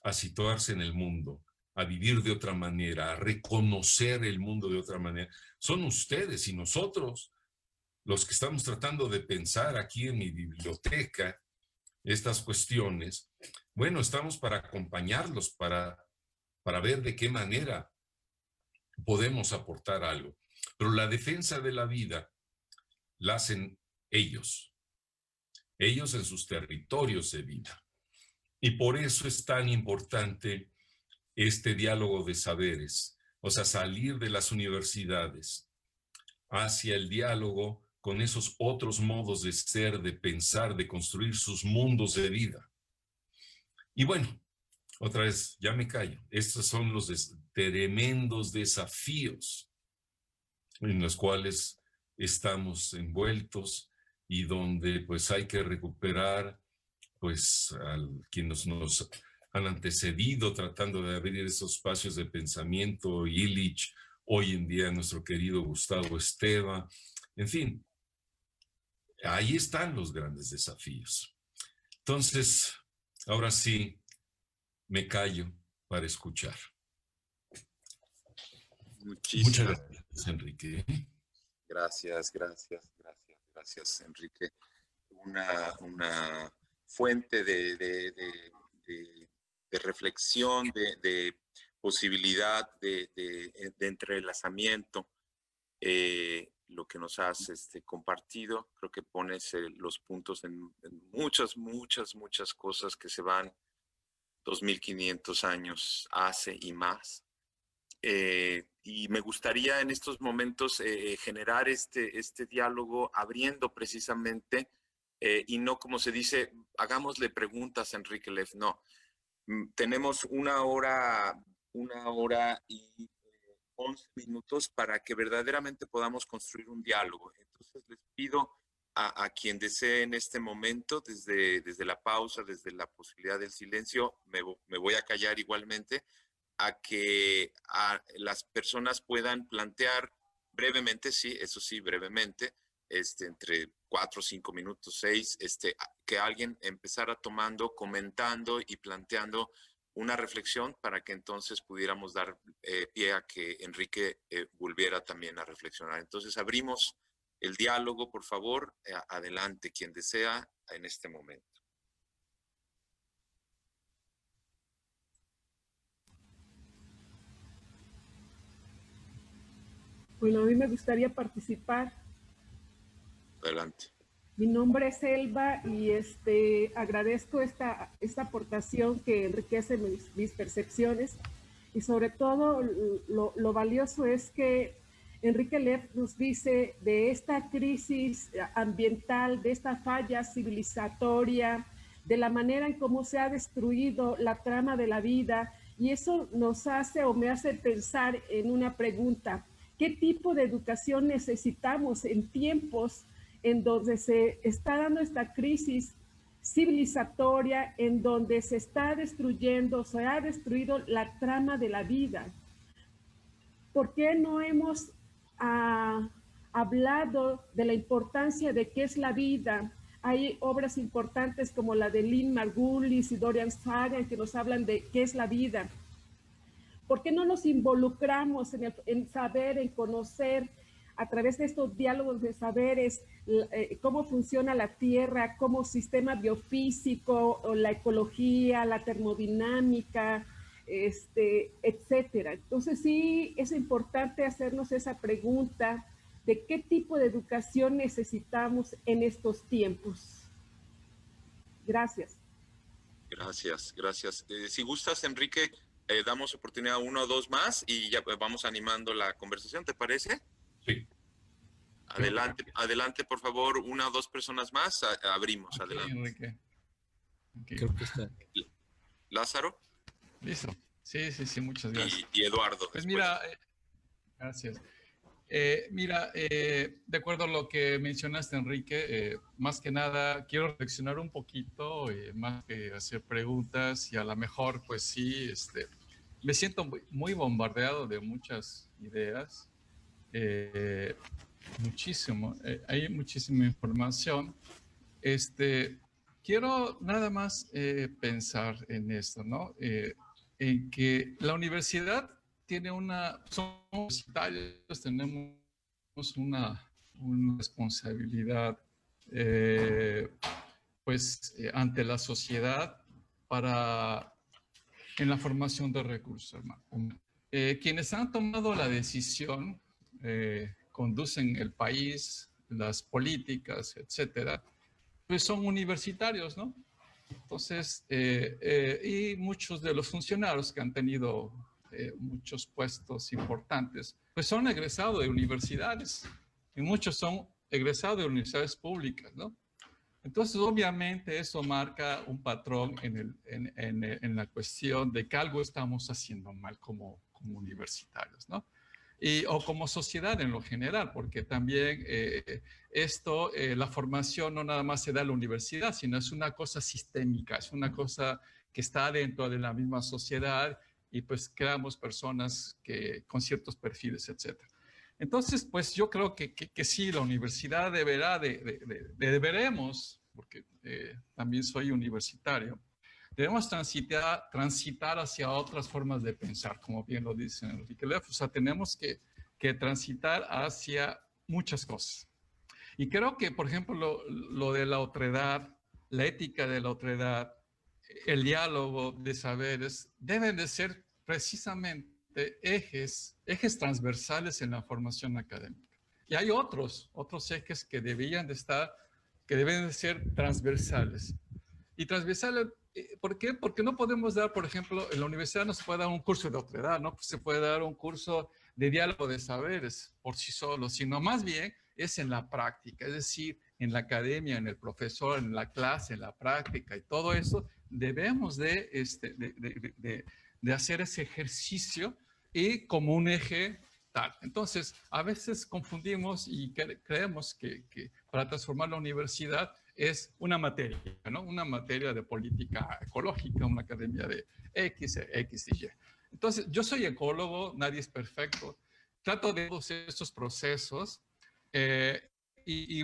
a situarse en el mundo, a vivir de otra manera, a reconocer el mundo de otra manera. Son ustedes y nosotros los que estamos tratando de pensar aquí en mi biblioteca estas cuestiones. Bueno, estamos para acompañarlos, para ver de qué manera podemos aportar algo. Pero la defensa de la vida la hacen ellos en sus territorios de vida. Y por eso es tan importante este diálogo de saberes, o sea, salir de las universidades hacia el diálogo con esos otros modos de ser, de pensar, de construir sus mundos de vida. Y bueno, otra vez, ya me callo. Estos son los tremendos desafíos en los cuales estamos envueltos y donde pues hay que recuperar pues a quienes nos han antecedido tratando de abrir esos espacios de pensamiento, Illich, hoy en día nuestro querido Gustavo Esteva, en fin, ahí están los grandes desafíos. Entonces, ahora sí, me callo para escuchar. Muchísimas Muchas gracias, Enrique. Gracias, Enrique. Una fuente de reflexión, de posibilidad, de entrelazamiento. Lo que nos has compartido, creo que pones los puntos en muchas cosas que se van 2500 años hace y más. Y me gustaría en estos momentos generar este diálogo abriendo precisamente, y no como se dice, hagámosle preguntas a Enrique Leff, no. Tenemos una hora y 11 minutos para que verdaderamente podamos construir un diálogo. Entonces les pido a quien desee en este momento, desde la pausa, desde la posibilidad del silencio, me voy a callar igualmente, a que las personas puedan plantear brevemente, sí, eso sí, brevemente, entre 4, 5 minutos, 6, que alguien empezara tomando, comentando y planteando una reflexión para que entonces pudiéramos dar pie a que Enrique volviera también a reflexionar. Entonces abrimos el diálogo, por favor, adelante, quien desea en este momento. Bueno, a mí me gustaría participar. Adelante. Mi nombre es Elba y agradezco esta aportación que enriquece mis percepciones, y sobre todo lo valioso es que Enrique Leff nos dice de esta crisis ambiental, de esta falla civilizatoria, de la manera en cómo se ha destruido la trama de la vida, y eso nos hace o me hace pensar en una pregunta: ¿qué tipo de educación necesitamos en tiempos en donde se está dando esta crisis civilizatoria, en donde se está destruyendo, se ha destruido la trama de la vida? ¿Por qué no hemos hablado de la importancia de qué es la vida hay obras importantes como la de Lynn Margulis y Dorian Sagan que nos hablan de qué es la vida. ¿Por qué no nos involucramos en saber, en conocer, a través de estos diálogos de saberes, cómo funciona la Tierra, como sistema biofísico, o la ecología, la termodinámica, etcétera? Entonces sí es importante hacernos esa pregunta de qué tipo de educación necesitamos en estos tiempos. Gracias. Gracias. Si gustas, Enrique, damos oportunidad a uno o dos más y ya vamos animando la conversación, ¿te parece? Sí. Adelante, por favor, una o dos personas más. Abrimos, Okay, adelante. Enrique. Okay. Creo que está. Lázaro. Listo. Sí, muchas gracias. Y Eduardo. Pues después. mira, gracias. Mira, de acuerdo a lo que mencionaste, Enrique, más que nada quiero reflexionar un poquito, más que hacer preguntas, y a lo mejor, pues sí, me siento muy bombardeado de muchas ideas, hay muchísima información. Quiero nada más pensar en esto, ¿no? En que la universidad tiene somos universitarios, tenemos una responsabilidad ante la sociedad en la formación de recursos humanos. Quienes han tomado la decisión conducen el país, las políticas, etcétera, pues son universitarios, ¿no? Entonces, y muchos de los funcionarios que han tenido muchos puestos importantes, pues son egresados de universidades, y muchos son egresados de universidades públicas, ¿no? Entonces, obviamente, eso marca un patrón en la cuestión de que algo estamos haciendo mal como universitarios, ¿no? O como sociedad en lo general, porque también la formación no nada más se da en la universidad, sino es una cosa sistémica, es una cosa que está dentro de la misma sociedad, y pues creamos personas con ciertos perfiles, etc. Entonces, pues yo creo que sí, la universidad deberemos, porque también soy universitario, debemos transitar hacia otras formas de pensar, como bien lo dice Enrique Leff. O sea, tenemos que transitar hacia muchas cosas. Y creo que, por ejemplo, lo de la otredad, la ética de la otredad, el diálogo de saberes, deben de ser precisamente ejes transversales en la formación académica. Y hay otros ejes que deben de ser transversales. Y transversales, ¿por qué? Porque no podemos dar, por ejemplo, en la universidad no se puede dar un curso de otredad, no se puede dar un curso de diálogo de saberes por sí solo, sino más bien es en la práctica, es decir, en la academia, en el profesor, en la clase, en la práctica, y todo eso debemos de hacer ese ejercicio y como un eje tal. Entonces, a veces confundimos y creemos que para transformar la universidad es una materia, ¿no? Una materia de política ecológica, una academia de X y Y. Entonces, yo soy ecólogo, nadie es perfecto. Trato de todos estos procesos.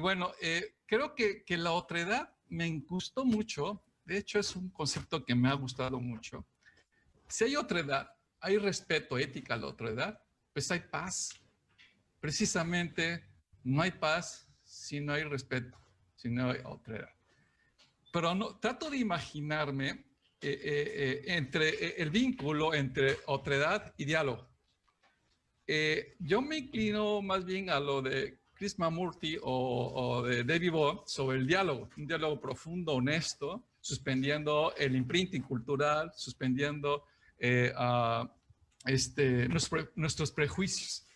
Bueno, creo que la otredad me gustó mucho. De hecho, es un concepto que me ha gustado mucho. Si hay otredad, hay respeto, ética a la otredad, pues hay paz. Precisamente no hay paz si no hay respeto, si no hay otredad. Pero no, trato de imaginarme el vínculo entre otredad y diálogo. Yo me inclino más bien a lo de Krishnamurti o de David Bohm sobre el diálogo, un diálogo profundo, honesto, suspendiendo el imprinting cultural, suspendiendo nuestros prejuicios.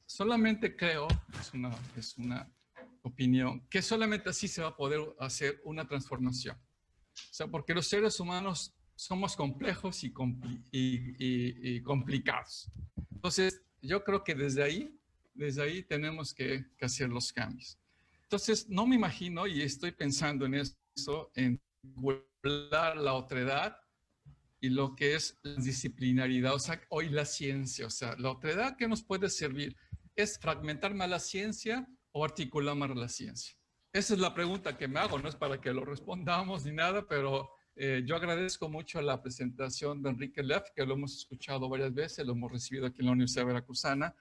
Solamente creo, es una opinión, que solamente así se va a poder hacer una transformación. O sea, porque los seres humanos somos complejos y complicados. Entonces, yo creo que desde ahí tenemos que hacer los cambios. Entonces, no me imagino, y estoy pensando en eso, en vincular la otredad y lo que es la disciplinaridad, o sea, hoy la ciencia. O sea, la otredad que nos puede servir es fragmentar más la ciencia o articular más la ciencia. esa es la pregunta que me hago, no es para que lo respondamos ni nada, pero yo agradezco mucho la presentación de Enrique Leff, que lo hemos escuchado varias veces, lo hemos recibido aquí en la Universidad Veracruzana,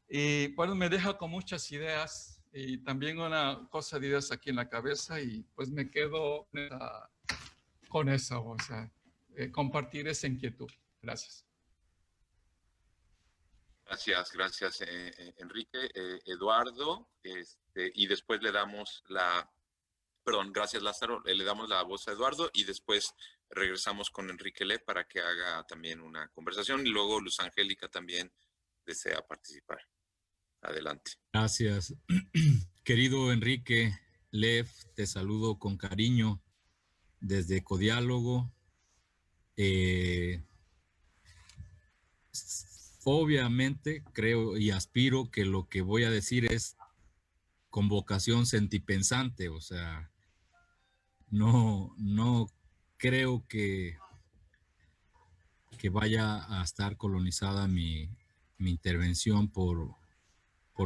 y bueno, me deja con muchas ideas y también una cosa de ideas aquí en la cabeza y pues me quedo con eso, o sea, compartir esa inquietud. Gracias. Gracias, Enrique. Eduardo, y después le damos gracias Lázaro, le damos la voz a Eduardo y después regresamos con Enrique Le para que haga también una conversación y luego Luz Angélica también desea participar. Adelante. Gracias. Querido Enrique Lev, te saludo con cariño desde Codiálogo. Obviamente creo y aspiro que lo que voy a decir es con vocación sentipensante, o sea, no creo que vaya a estar colonizada mi intervención por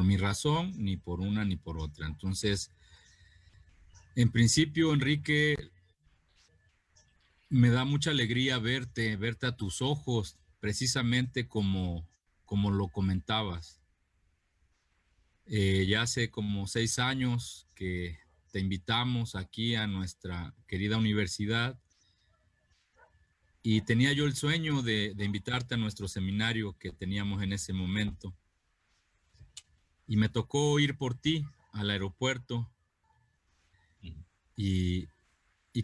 mi razón, ni por una ni por otra. Entonces, en principio, Enrique, me da mucha alegría verte a tus ojos, precisamente como lo comentabas. Ya hace como 6 años que te invitamos aquí a nuestra querida universidad y tenía yo el sueño de invitarte a nuestro seminario que teníamos en ese momento. Y me tocó ir por ti al aeropuerto y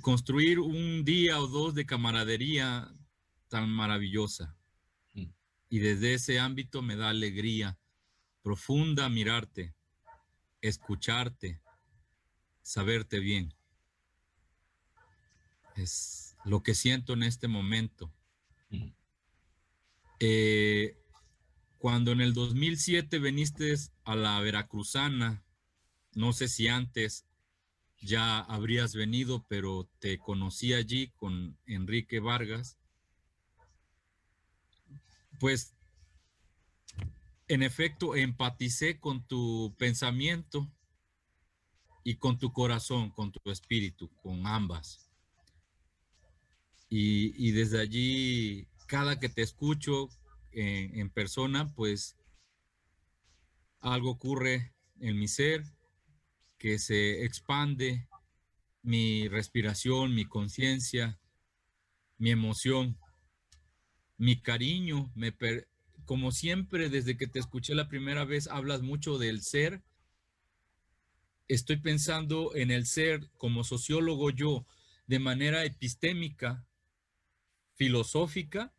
construir un día o dos de camaradería tan maravillosa. Y desde ese ámbito me da alegría profunda mirarte, escucharte, saberte bien. Es lo que siento en este momento. Cuando en el 2007 viniste a la Veracruzana, no sé si antes ya habrías venido, pero te conocí allí con Enrique Vargas, pues en efecto empaticé con tu pensamiento y con tu corazón, con tu espíritu, con ambas. Y desde allí, cada que te escucho en persona, pues algo ocurre en mi ser, que se expande mi respiración, mi conciencia, mi emoción, mi cariño. Como siempre, desde que te escuché la primera vez, hablas mucho del ser. Estoy pensando en el ser como sociólogo yo, de manera epistémica, filosófica,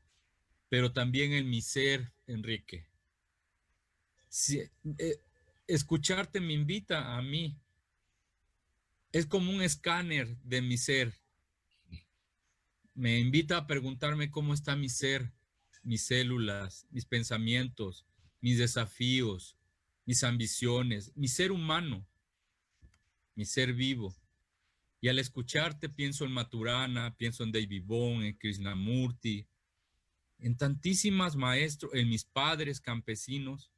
pero también en mi ser, Enrique. Escucharte me invita a mí. Es como un escáner de mi ser. Me invita a preguntarme cómo está mi ser, mis células, mis pensamientos, mis desafíos, mis ambiciones, mi ser humano, mi ser vivo. Y al escucharte pienso en Maturana, pienso en David Bohm, en Krishnamurti, en tantísimas maestros, en mis padres campesinos,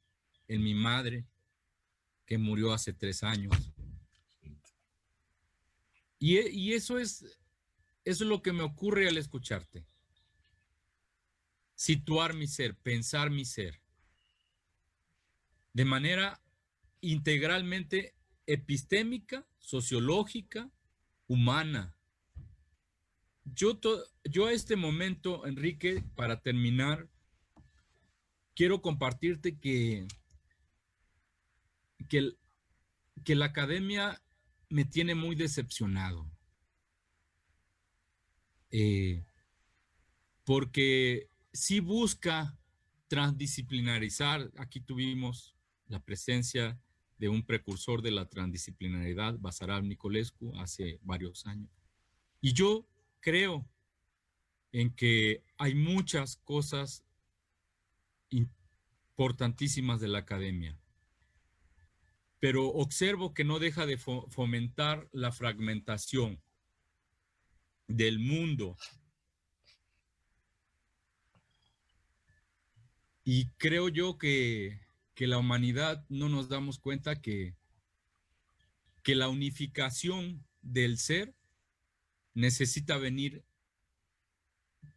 en mi madre, que murió hace 3 años. Y eso es lo que me ocurre al escucharte. Situar mi ser, pensar mi ser, de manera integralmente epistémica, sociológica, humana. Yo a este momento, Enrique, para terminar, quiero compartirte que la academia me tiene muy decepcionado. Porque sí busca transdisciplinarizar. Aquí tuvimos la presencia de un precursor de la transdisciplinaridad, Basarab Nicolescu, hace varios años. Y yo creo en que hay muchas cosas importantísimas de la academia, pero observo que no deja de fomentar la fragmentación del mundo. Y creo yo que la humanidad no nos damos cuenta que que la unificación del ser necesita venir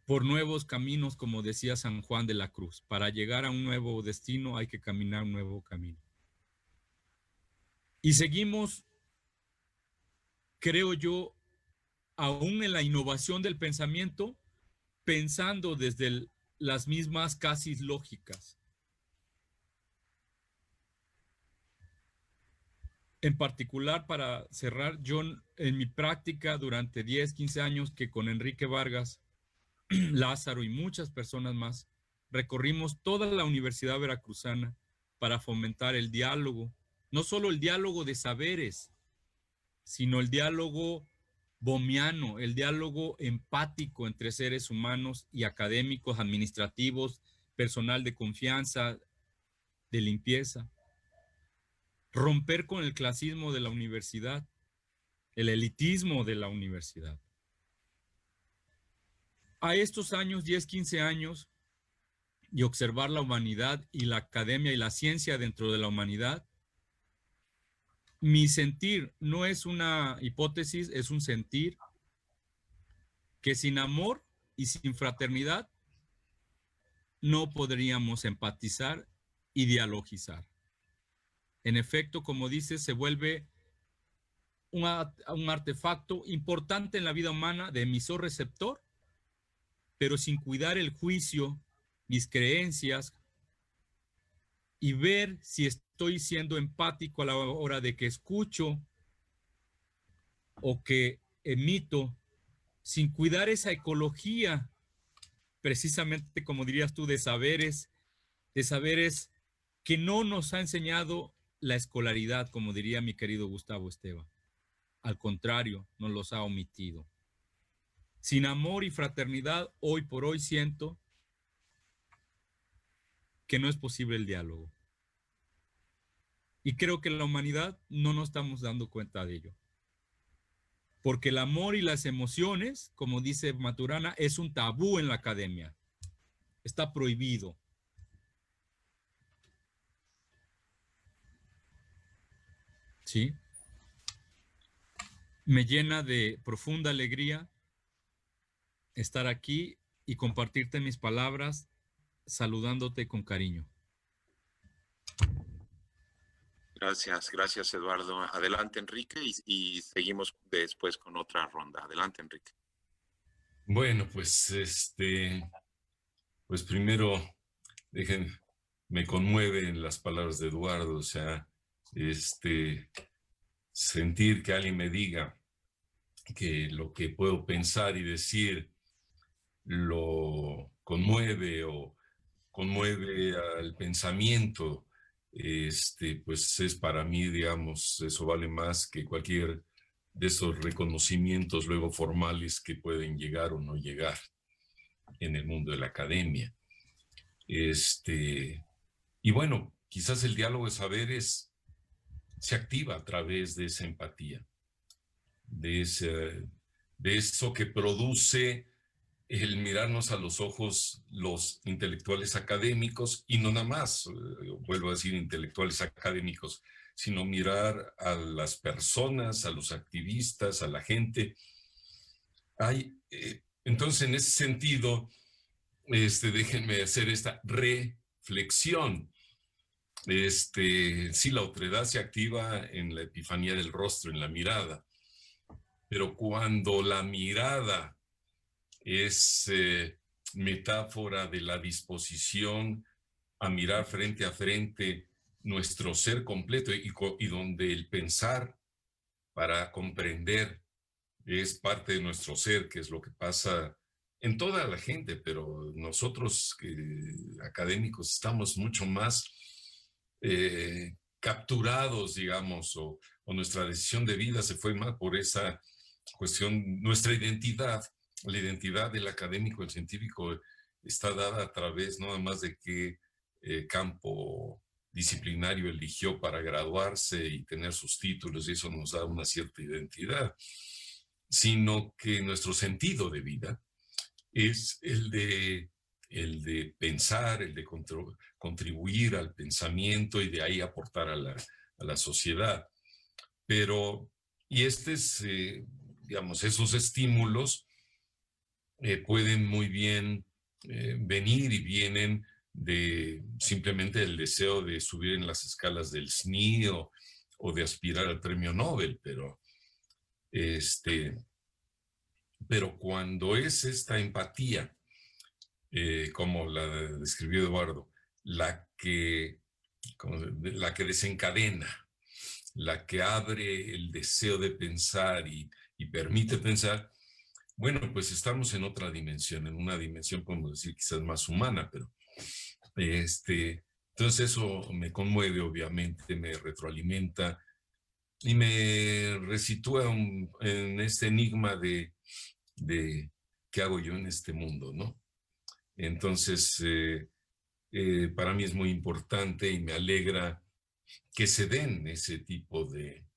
por nuevos caminos, como decía San Juan de la Cruz. Para llegar a un nuevo destino hay que caminar un nuevo camino. Y seguimos, creo yo, aún en la innovación del pensamiento, pensando desde las mismas casi lógicas. En particular, para cerrar, yo en mi práctica durante 10, 15 años que con Enrique Vargas, Lázaro y muchas personas más, recorrimos toda la Universidad Veracruzana para fomentar el diálogo, no solo el diálogo de saberes, sino el diálogo bohmiano, el diálogo empático entre seres humanos y académicos, administrativos, personal de confianza, de limpieza. Romper con el clasismo de la universidad, el elitismo de la universidad. A estos años, 10, 15 años, y observar la humanidad y la academia y la ciencia dentro de la humanidad, mi sentir no es una hipótesis, es un sentir que sin amor y sin fraternidad no podríamos empatizar y dialogizar. En efecto, como dices, se vuelve un artefacto importante en la vida humana de emisor-receptor, pero sin cuidar el juicio, mis creencias, y ver si estoy siendo empático a la hora de que escucho o que emito, sin cuidar esa ecología, precisamente como dirías tú, de saberes que no nos ha enseñado la escolaridad, como diría mi querido Gustavo Esteban. Al contrario, nos los ha omitido. Sin amor y fraternidad, hoy por hoy siento que no es posible el diálogo. Y creo que en la humanidad no nos estamos dando cuenta de ello. Porque el amor y las emociones, como dice Maturana, es un tabú en la academia. Está prohibido. ¿Sí? Me llena de profunda alegría estar aquí y compartirte mis palabras, saludándote con cariño. Gracias Eduardo. Adelante Enrique y seguimos después con otra ronda. Adelante Enrique. Bueno, pues pues primero me conmueven las palabras de Eduardo, o sea, sentir que alguien me diga que lo que puedo pensar y decir lo conmueve o conmueve al pensamiento, pues es para mí, digamos, eso vale más que cualquier de esos reconocimientos luego formales que pueden llegar o no llegar en el mundo de la academia. Y bueno, quizás el diálogo de saberes se activa a través de esa empatía, de eso que produce el mirarnos a los ojos los intelectuales académicos, y no nada más, vuelvo a decir intelectuales académicos, sino mirar a las personas, a los activistas, a la gente. Entonces, en ese sentido, déjenme hacer esta reflexión. Sí, la otredad se activa en la epifanía del rostro, en la mirada, pero cuando la mirada es metáfora de la disposición a mirar frente a frente nuestro ser completo y donde el pensar para comprender es parte de nuestro ser, que es lo que pasa en toda la gente, pero nosotros académicos estamos mucho más capturados, digamos, o nuestra decisión de vida se fue más por esa cuestión, nuestra identidad. La identidad del académico, el científico, está dada a través no nada más de qué campo disciplinario eligió para graduarse y tener sus títulos, y eso nos da una cierta identidad, sino que nuestro sentido de vida es el de pensar, el de contribuir al pensamiento y de ahí aportar a la sociedad. Pero, y digamos, esos estímulos pueden muy bien venir y vienen de simplemente el deseo de subir en las escalas del SNI o de aspirar al premio Nobel, pero cuando es esta empatía, como la describió Eduardo, la que desencadena, la que abre el deseo de pensar y permite pensar, bueno, pues estamos en otra dimensión, en una dimensión, podemos decir, quizás más humana, pero entonces eso me conmueve, obviamente, me retroalimenta y me resitúa en este enigma de qué hago yo en este mundo, ¿no? Entonces, para mí es muy importante y me alegra que se den ese tipo de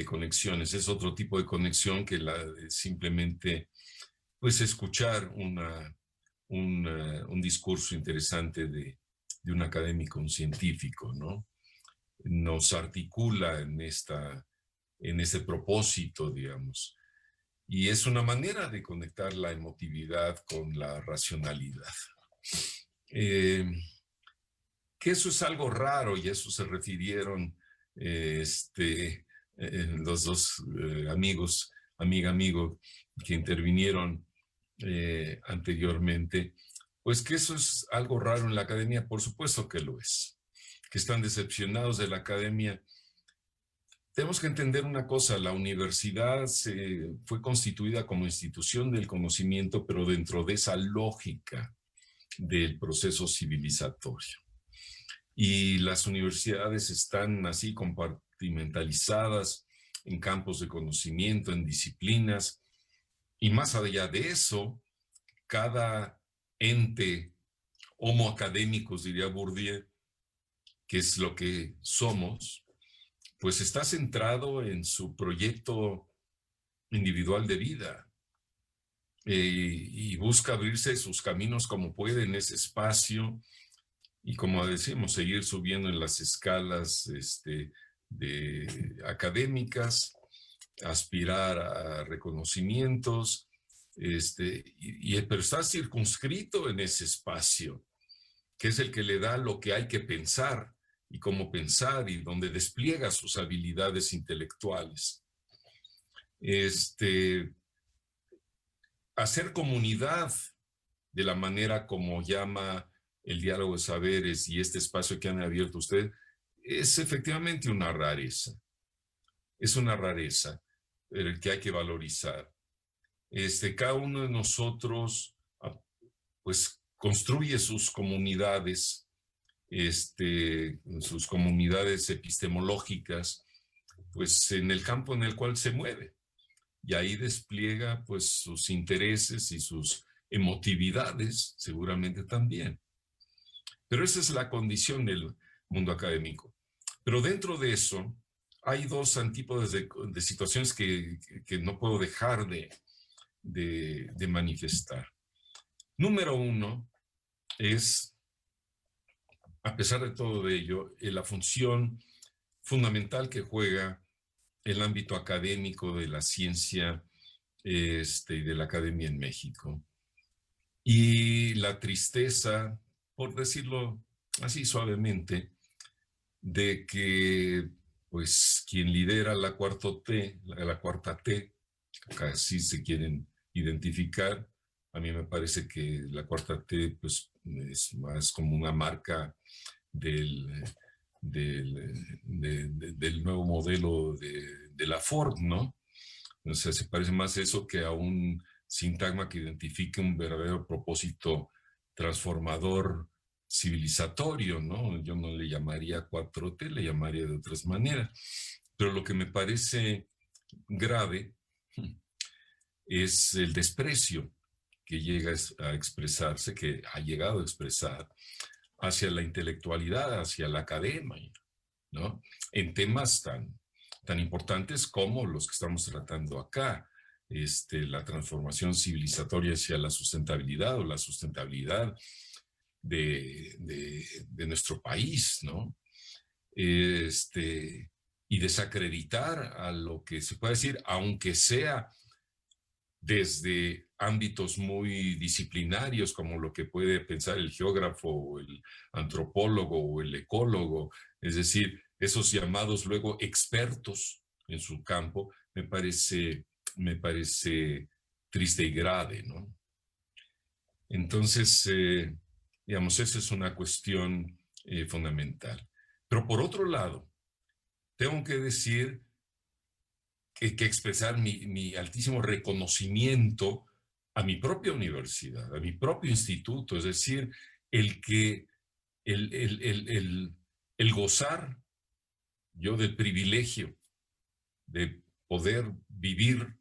conexiones. Es otro tipo de conexión que simplemente, pues, escuchar un discurso interesante de un académico, un científico, ¿no? Nos articula en ese propósito, digamos. Y es una manera de conectar la emotividad con la racionalidad. Que eso es algo raro, y a eso se refirieron los dos amigo, que intervinieron anteriormente, pues que eso es algo raro en la academia. Por supuesto que lo es, que están decepcionados de la academia. Tenemos que entender una cosa: la universidad fue constituida como institución del conocimiento, pero dentro de esa lógica del proceso civilizatorio. Y las universidades están así compartimentalizadas en campos de conocimiento, en disciplinas, y más allá de eso, cada ente homo académicos, diría Bourdieu, que es lo que somos, pues está centrado en su proyecto individual de vida y busca abrirse sus caminos como puede en ese espacio. Y como decimos, seguir subiendo en las escalas académicas, aspirar a reconocimientos, pero está circunscrito en ese espacio, que es el que le da lo que hay que pensar y cómo pensar, y donde despliega sus habilidades intelectuales. Hacer comunidad de la manera como llama el diálogo de saberes y este espacio que han abierto ustedes, es efectivamente una rareza. Es una rareza que hay que valorizar. Cada uno de nosotros, pues, construye sus comunidades, sus comunidades epistemológicas, pues, en el campo en el cual se mueve. Y ahí despliega, pues, sus intereses y sus emotividades, seguramente también. Pero esa es la condición del mundo académico. Pero dentro de eso hay dos antípodas de situaciones que no puedo dejar de manifestar. Número uno es, a pesar de todo ello, la función fundamental que juega el ámbito académico de la ciencia y de la academia en México. Y la tristeza, por decirlo así suavemente, de que, pues, quien lidera la cuarta T, casi se quieren identificar. A mí me parece que la cuarta T, pues, es más como una marca del nuevo modelo de la Ford, ¿no? O sea, se parece más a eso que a un sintagma que identifique un verdadero propósito transformador civilizatorio, ¿no? Yo no le llamaría 4T, le llamaría de otras maneras. Pero lo que me parece grave es el desprecio que llega a expresarse, que ha llegado a expresar hacia la intelectualidad, hacia la academia, ¿no? En temas tan importantes como los que estamos tratando acá, la transformación civilizatoria hacia la sustentabilidad, o la sustentabilidad de nuestro país, ¿no? y desacreditar a lo que se puede decir, aunque sea desde ámbitos muy disciplinarios, como lo que puede pensar el geógrafo o el antropólogo o el ecólogo, es decir, esos llamados luego expertos en su campo, me parece triste y grave, ¿no? Entonces, digamos, esa es una cuestión fundamental. Pero por otro lado, tengo que decir que expresar mi altísimo reconocimiento a mi propia universidad, a mi propio instituto, es decir, el gozar yo del privilegio de poder vivir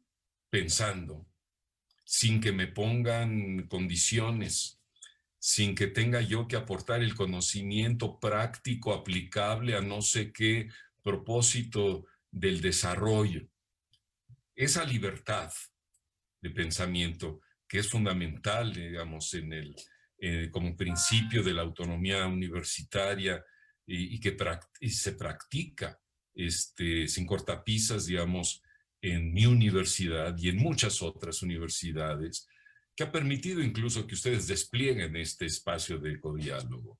pensando sin que me pongan condiciones, sin que tenga yo que aportar el conocimiento práctico aplicable a no sé qué propósito del desarrollo. Esa libertad de pensamiento que es fundamental, digamos, como principio de la autonomía universitaria y que se practica sin cortapisas, digamos, en mi universidad y en muchas otras universidades, que ha permitido incluso que ustedes desplieguen este espacio de codiálogo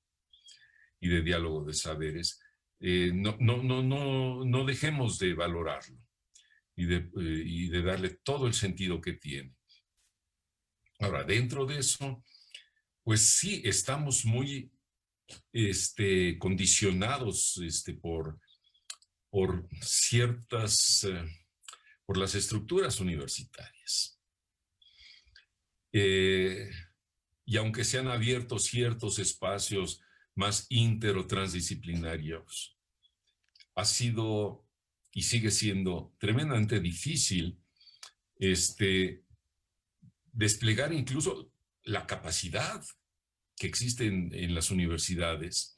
y de diálogo de saberes. No dejemos de valorarlo y de darle todo el sentido que tiene. Ahora, dentro de eso, pues sí, estamos muy condicionados por ciertas, por las estructuras universitarias. Y aunque se han abierto ciertos espacios más inter o transdisciplinarios, ha sido y sigue siendo tremendamente difícil desplegar incluso la capacidad que existe en las universidades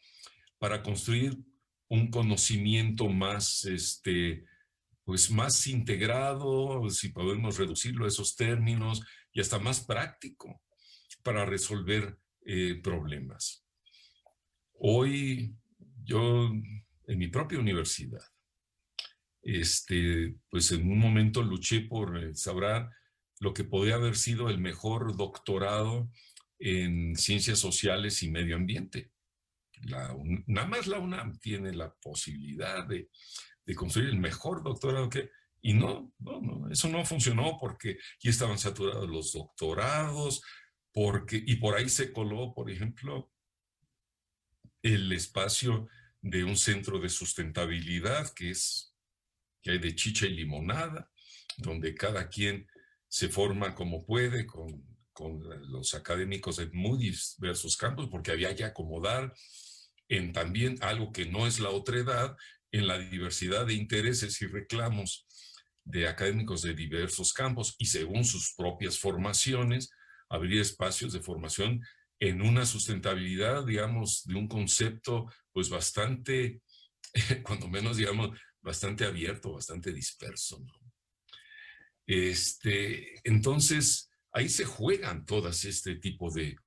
para construir un conocimiento más, pues más integrado, si podemos reducirlo a esos términos, y hasta más práctico para resolver problemas. Hoy yo, en mi propia universidad, pues en un momento luché por saber lo que podría haber sido el mejor doctorado en ciencias sociales y medio ambiente. Nada más la UNAM tiene la posibilidad de construir el mejor doctorado y no, eso no funcionó porque ya estaban saturados los doctorados, y por ahí se coló, por ejemplo, el espacio de un centro de sustentabilidad que hay de chicha y limonada, donde cada quien se forma como puede con los académicos de muy diversos campos, porque había que acomodar en también algo que no es la otredad, en la diversidad de intereses y reclamos de académicos de diversos campos y según sus propias formaciones, abrir espacios de formación en una sustentabilidad, digamos, de un concepto pues bastante, cuando menos, digamos, bastante abierto, bastante disperso, ¿no? Entonces, ahí se juegan todas este tipo de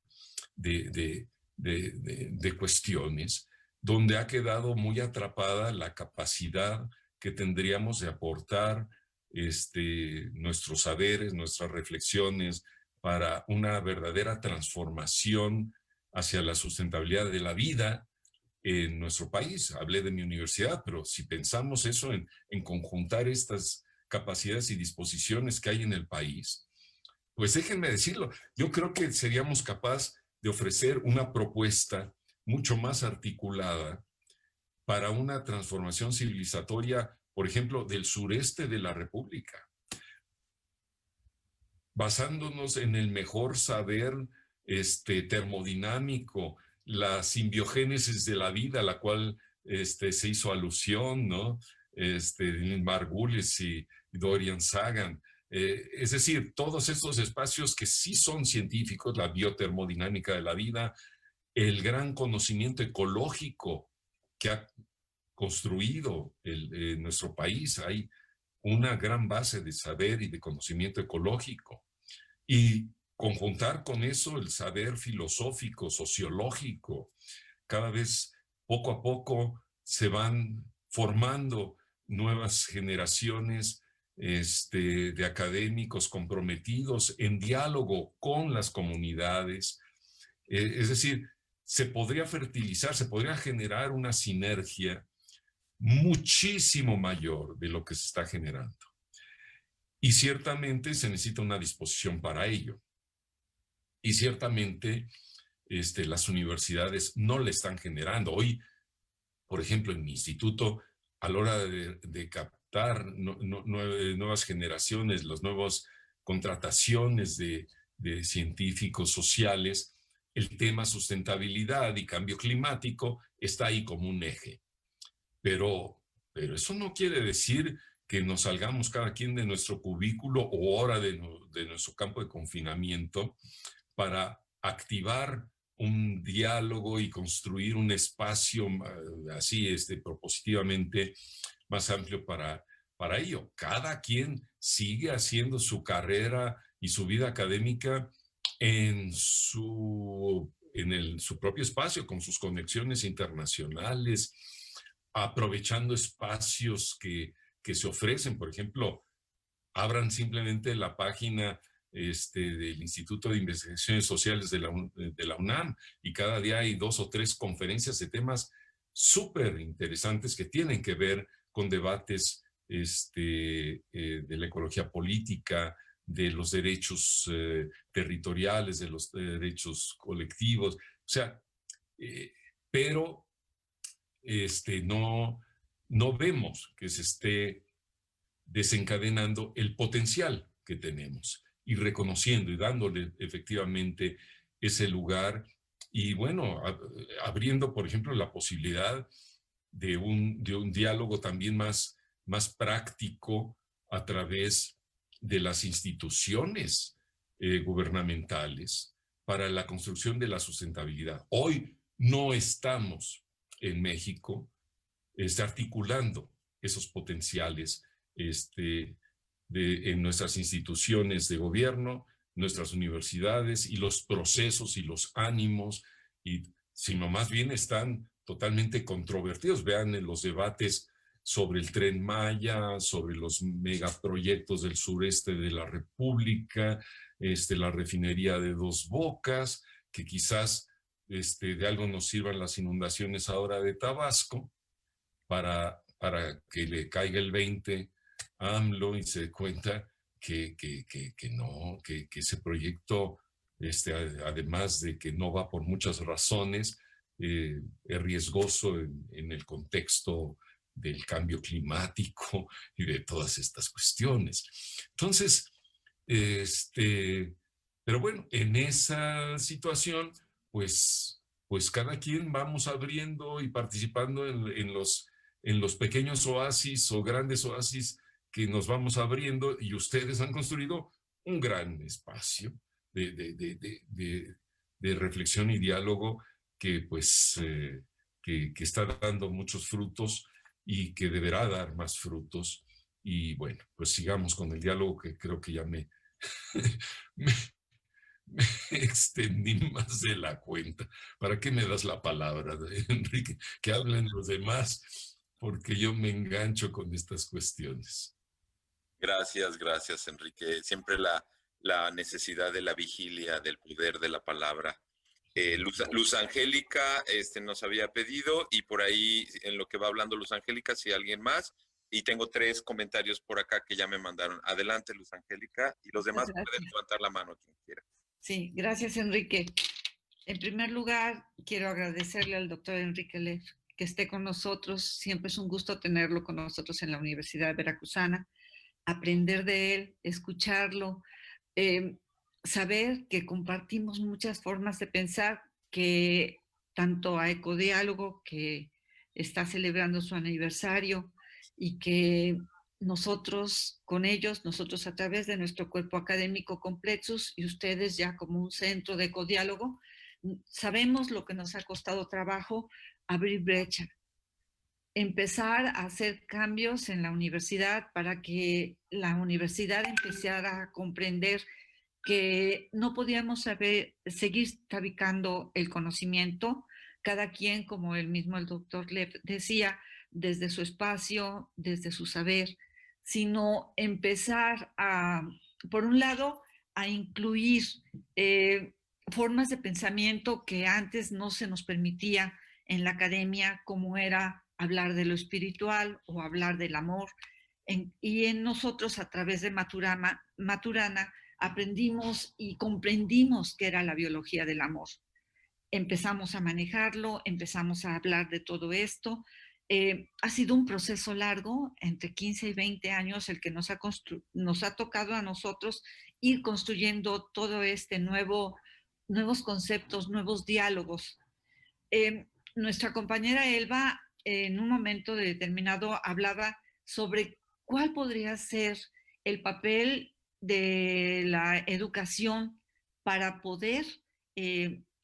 cuestiones, donde ha quedado muy atrapada la capacidad que tendríamos de aportar nuestros saberes, nuestras reflexiones para una verdadera transformación hacia la sustentabilidad de la vida en nuestro país. Hablé de mi universidad, pero si pensamos eso en conjuntar estas capacidades y disposiciones que hay en el país, pues déjenme decirlo, yo creo que seríamos capaces de ofrecer una propuesta mucho más articulada para una transformación civilizatoria, por ejemplo, del sureste de la República, basándonos en el mejor saber termodinámico, la simbiogénesis de la vida, a la cual se hizo alusión, ¿no? Margulis y Dorian Sagan. Es decir, todos estos espacios que sí son científicos, la biotermodinámica de la vida, el gran conocimiento ecológico que ha construido nuestro país. Hay una gran base de saber y de conocimiento ecológico. Y conjuntar con eso el saber filosófico, sociológico. Cada vez, poco a poco, se van formando nuevas generaciones de académicos comprometidos en diálogo con las comunidades. Es decir, se podría fertilizar, se podría generar una sinergia muchísimo mayor de lo que se está generando. Y ciertamente se necesita una disposición para ello. Y ciertamente las universidades no le están generando. Hoy, por ejemplo, en mi instituto, a la hora de captar nuevas generaciones, las nuevas contrataciones de científicos sociales, el tema sustentabilidad y cambio climático está ahí como un eje. Pero eso no quiere decir que nos salgamos cada quien de nuestro cubículo o ahora de nuestro campo de confinamiento para activar un diálogo y construir un espacio así propositivamente más amplio para ello. Cada quien sigue haciendo su carrera y su vida académica en su propio espacio, con sus conexiones internacionales, aprovechando espacios que se ofrecen. Por ejemplo, abran simplemente la página del Instituto de Investigaciones Sociales de la UNAM y cada día hay 2 o 3 conferencias de temas súper interesantes que tienen que ver con debates de la ecología política, de los derechos territoriales, de los derechos colectivos. O sea, pero no vemos que se esté desencadenando el potencial que tenemos y reconociendo y dándole efectivamente ese lugar y bueno, abriendo por ejemplo la posibilidad de un diálogo también más práctico a través de las instituciones gubernamentales para la construcción de la sustentabilidad. Hoy no estamos en México articulando esos potenciales en nuestras instituciones de gobierno, nuestras universidades y los procesos y los ánimos, sino más bien están totalmente controvertidos. Vean en los debates sobre el Tren Maya, sobre los megaproyectos del sureste de la República, la refinería de Dos Bocas, que quizás de algo nos sirvan las inundaciones ahora de Tabasco, para que le caiga el 20 a AMLO y se dé cuenta que no, que ese proyecto, además de que no va por muchas razones, es riesgoso en el contexto del cambio climático y de todas estas cuestiones. Entonces, pero bueno, en esa situación, pues cada quien vamos abriendo y participando en los pequeños oasis o grandes oasis que nos vamos abriendo, y ustedes han construido un gran espacio de reflexión y diálogo que pues que está dando muchos frutos y que deberá dar más frutos. Y bueno, pues sigamos con el diálogo, que creo que ya me extendí más de la cuenta. ¿Para qué me das la palabra, Enrique? Que hablen los demás, porque yo me engancho con estas cuestiones. Gracias, Enrique. Siempre la necesidad de la vigilia, del poder de la palabra. Luz Angélica nos había pedido, y por ahí en lo que va hablando Luz Angélica, si alguien más, y tengo 3 comentarios por acá que ya me mandaron. Adelante, Luz Angélica, y los demás pueden levantar la mano quien quiera. Sí, gracias, Enrique. En primer lugar, quiero agradecerle al doctor Enrique Leff que esté con nosotros. Siempre es un gusto tenerlo con nosotros en la Universidad Veracruzana, aprender de él, escucharlo, saber que compartimos muchas formas de pensar, que tanto a Ecodiálogo, que está celebrando su aniversario, y que nosotros con ellos, nosotros a través de nuestro cuerpo académico Complexus y ustedes ya como un centro de Ecodiálogo, sabemos lo que nos ha costado trabajo abrir brecha, empezar a hacer cambios en la universidad para que la universidad empezara a comprender que no podíamos seguir tabicando el conocimiento, cada quien, como el doctor Leff decía, desde su espacio, desde su saber, sino empezar a, por un lado, a incluir formas de pensamiento que antes no se nos permitía en la academia, como era hablar de lo espiritual o hablar del amor. Y en nosotros, a través de Maturana, aprendimos y comprendimos qué era la biología del amor. Empezamos a manejarlo, empezamos a hablar de todo esto. Ha sido un proceso largo, entre 15 y 20 años, el que nos ha tocado a nosotros ir construyendo todo este nuevos conceptos, nuevos diálogos. Nuestra compañera Elba, en un momento determinado, hablaba sobre cuál podría ser el papel de la educación para poder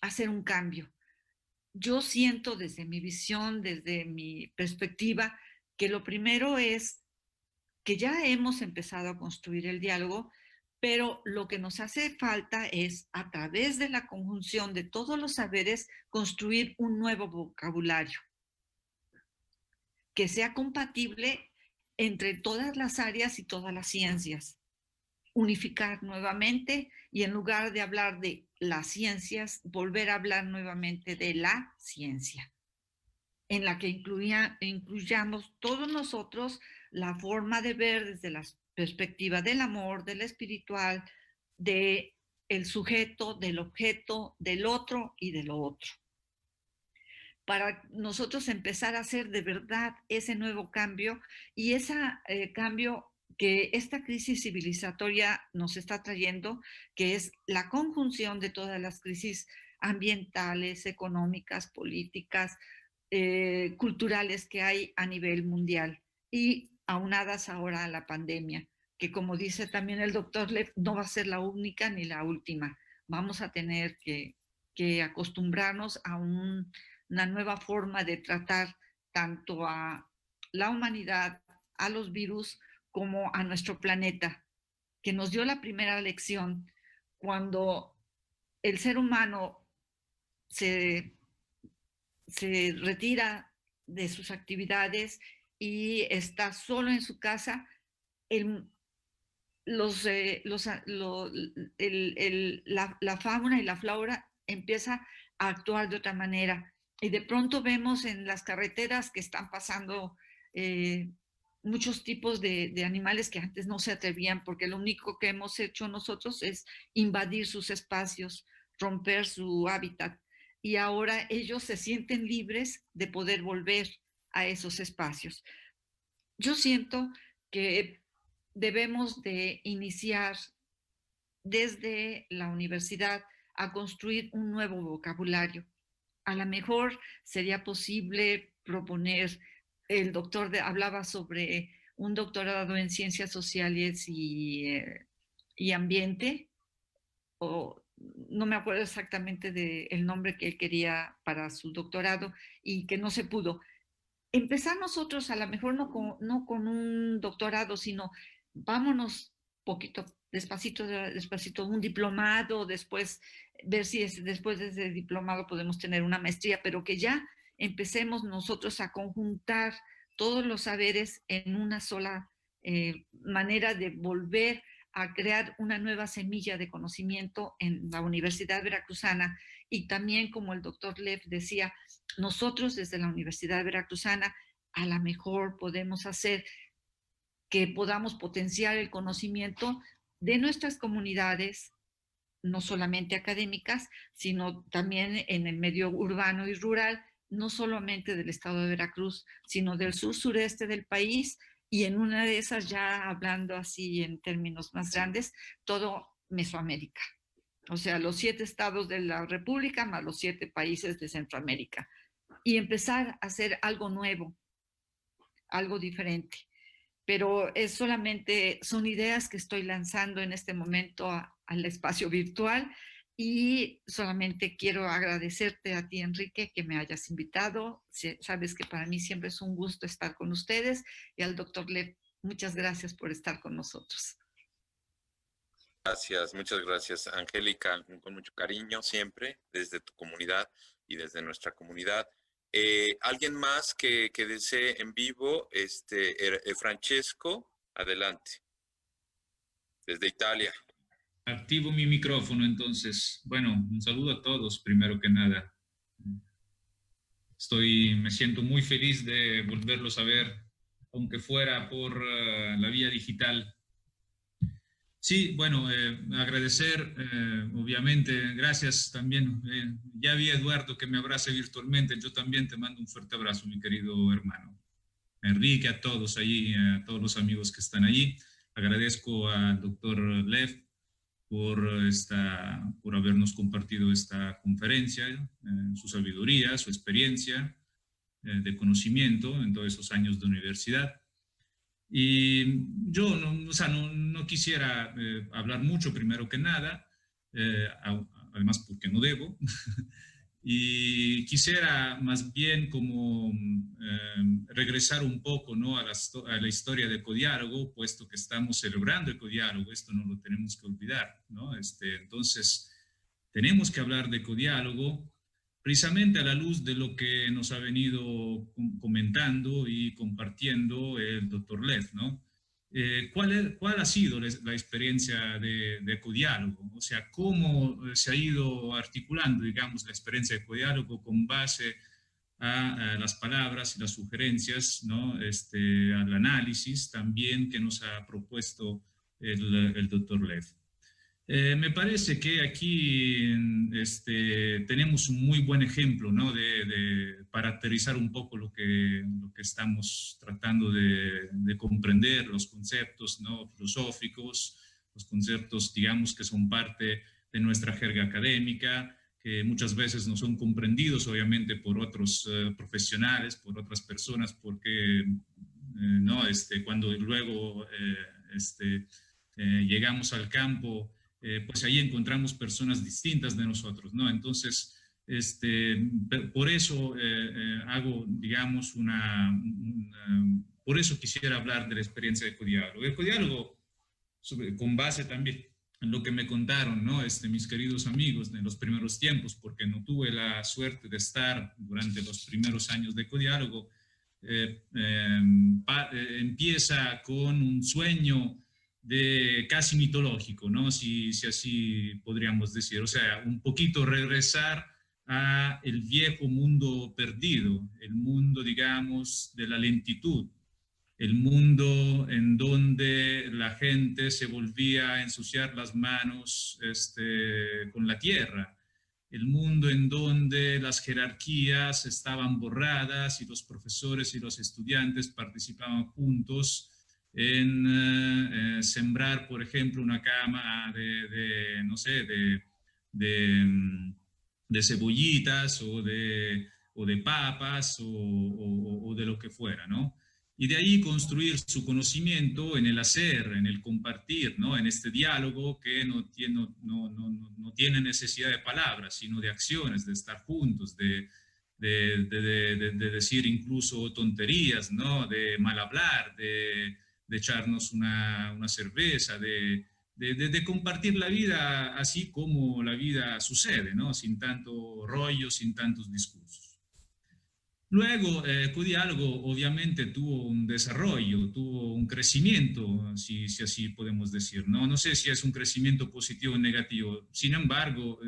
hacer un cambio. Yo siento desde mi visión, desde mi perspectiva, que lo primero es que ya hemos empezado a construir el diálogo, pero lo que nos hace falta es, a través de la conjunción de todos los saberes, construir un nuevo vocabulario que sea compatible entre todas las áreas y todas las ciencias. Unificar nuevamente y en lugar de hablar de las ciencias, volver a hablar nuevamente de la ciencia, en la que incluyamos todos nosotros la forma de ver desde la perspectiva del amor, del espiritual, del sujeto, del objeto, del otro y de lo otro. Para nosotros empezar a hacer de verdad ese nuevo cambio y ese cambio que esta crisis civilizatoria nos está trayendo, que es la conjunción de todas las crisis ambientales, económicas, políticas, culturales que hay a nivel mundial y aunadas ahora a la pandemia, que como dice también el doctor Lev, no va a ser la única ni la última. Vamos a tener que acostumbrarnos a una nueva forma de tratar tanto a la humanidad, a los virus, como a nuestro planeta, que nos dio la primera lección cuando el ser humano se retira de sus actividades y está solo en su casa, la fauna y la flora empieza a actuar de otra manera. Y de pronto vemos en las carreteras que están pasando muchos tipos de animales que antes no se atrevían, porque lo único que hemos hecho nosotros es invadir sus espacios, romper su hábitat. Y ahora ellos se sienten libres de poder volver a esos espacios. Yo siento que debemos de iniciar desde la universidad a construir un nuevo vocabulario. A lo mejor sería posible proponer, el doctor hablaba sobre un doctorado en ciencias sociales y ambiente, o no me acuerdo exactamente del nombre que él quería para su doctorado y que no se pudo. Empezar nosotros, a lo mejor no con un doctorado, sino vámonos poquito, despacito, un diplomado, después ver si después de ese diplomado podemos tener una maestría, pero que ya empecemos nosotros a conjuntar todos los saberes en una sola manera de volver a crear una nueva semilla de conocimiento en la Universidad Veracruzana. Y también, como el doctor Lev decía, nosotros desde la Universidad Veracruzana a lo mejor podemos hacer que podamos potenciar el conocimiento de nuestras comunidades, no solamente académicas, sino también en el medio urbano y rural, no solamente del estado de Veracruz, sino del sur-sureste del país, y en una de esas, ya hablando así en términos más grandes, todo Mesoamérica. O sea, los 7 estados de la República más los 7 países de Centroamérica. Y empezar a hacer algo nuevo, algo diferente. Pero son ideas que estoy lanzando en este momento al espacio virtual, y solamente quiero agradecerte a ti, Enrique, que me hayas invitado. Sabes que para mí siempre es un gusto estar con ustedes, y al doctor Lev, muchas gracias por estar con nosotros. Gracias, muchas gracias, Angélica, con mucho cariño siempre desde tu comunidad y desde nuestra comunidad. ¿Alguien más que desee en vivo? Francesco, adelante. Desde Italia. Activo mi micrófono, entonces. Bueno, un saludo a todos, primero que nada. Me siento muy feliz de volverlos a ver, aunque fuera por la vía digital. Sí, bueno, agradecer, obviamente, gracias también. Ya vi a Eduardo que me abraza virtualmente, yo también te mando un fuerte abrazo, mi querido hermano. Enrique, a todos allí, a todos los amigos que están allí. Agradezco al doctor Lev por habernos compartido esta conferencia, su sabiduría, su experiencia de conocimiento en todos esos años de universidad. Y yo no quisiera hablar mucho, primero que nada, además porque no debo, y quisiera más bien como regresar un poco, ¿no?, a la historia de Ecodiálogo, puesto que estamos celebrando Ecodiálogo, esto no lo tenemos que olvidar, ¿no? Entonces, tenemos que hablar de Ecodiálogo precisamente a la luz de lo que nos ha venido comentando y compartiendo el doctor Lev, ¿no? ¿Cuál ha sido la experiencia de Ecodiálogo? O sea, ¿cómo se ha ido articulando, digamos, la experiencia de Ecodiálogo con base a las palabras y las sugerencias, ¿no? Al análisis también que nos ha propuesto el doctor Lev? Me parece que aquí tenemos un muy buen ejemplo, ¿no?, para aterrizar un poco lo que estamos tratando de comprender, los conceptos, ¿no?, filosóficos, los conceptos, digamos, que son parte de nuestra jerga académica, que muchas veces no son comprendidos, obviamente, por otros profesionales, por otras personas, porque no, cuando luego llegamos al campo, pues ahí encontramos personas distintas de nosotros, ¿no? Entonces, por eso hago, digamos, por eso quisiera hablar de la experiencia de Ecodiálogo. Ecodiálogo, con base también en lo que me contaron, ¿no?, mis queridos amigos de los primeros tiempos, porque no tuve la suerte de estar durante los primeros años de Ecodiálogo, empieza con un sueño casi mitológico, ¿no?, si así podríamos decir. O sea, un poquito regresar a el viejo mundo perdido, el mundo, digamos, de la lentitud, el mundo en donde la gente se volvía a ensuciar las manos con la tierra, el mundo en donde las jerarquías estaban borradas y los profesores y los estudiantes participaban juntos en sembrar, por ejemplo, una cama de cebollitas o de papas o de lo que fuera, ¿no? Y de ahí construir su conocimiento en el hacer, en el compartir, ¿no?, en este diálogo que no tiene necesidad de palabras, sino de acciones, de estar juntos, de decir incluso tonterías, ¿no?, de mal hablar, de echarnos una cerveza, de compartir la vida así como la vida sucede, ¿no?, sin tanto rollo, sin tantos discursos. Luego, Ecodiálogo obviamente tuvo un desarrollo, tuvo un crecimiento, si así podemos decir, ¿no? No sé si es un crecimiento positivo o negativo. Sin embargo,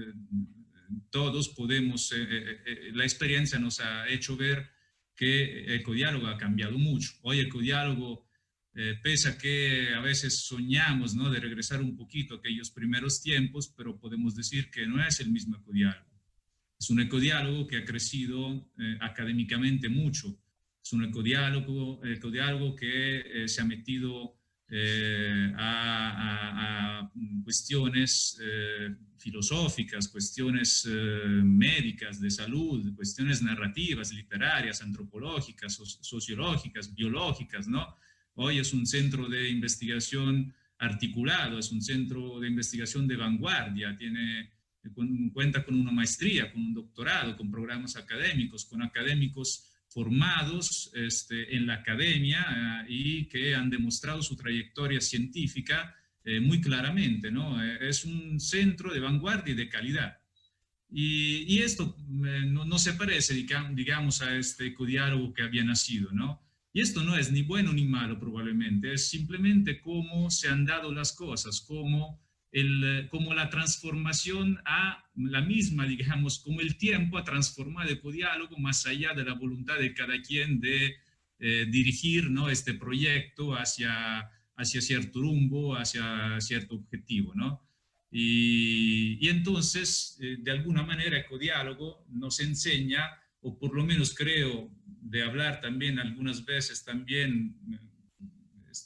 todos podemos, la experiencia nos ha hecho ver que Ecodiálogo ha cambiado mucho. Hoy Ecodiálogo, pese a que a veces soñamos, ¿no?, de regresar un poquito a aquellos primeros tiempos, pero podemos decir que no es el mismo Ecodiálogo. Es un ecodiálogo que ha crecido académicamente mucho. Es un ecodiálogo que se ha metido a cuestiones filosóficas, cuestiones médicas, de salud, cuestiones narrativas, literarias, antropológicas, sociológicas, biológicas, ¿no? Hoy es un centro de investigación articulado, es un centro de investigación de vanguardia, cuenta con una maestría, con un doctorado, con programas académicos, con académicos formados en la academia y que han demostrado su trayectoria científica muy claramente, ¿no? Es un centro de vanguardia y de calidad. Y esto no se parece, digamos, a este codiálogo que había nacido, ¿no? Y esto no es ni bueno ni malo probablemente, es simplemente cómo se han dado las cosas, cómo la transformación la misma, digamos, como el tiempo ha transformado el codiálogo más allá de la voluntad de cada quien de dirigir, ¿no?, este proyecto hacia cierto rumbo, hacia cierto objetivo, ¿no? Y entonces, de alguna manera, Ecodiálogo nos enseña, o por lo menos creo, de hablar también algunas veces, también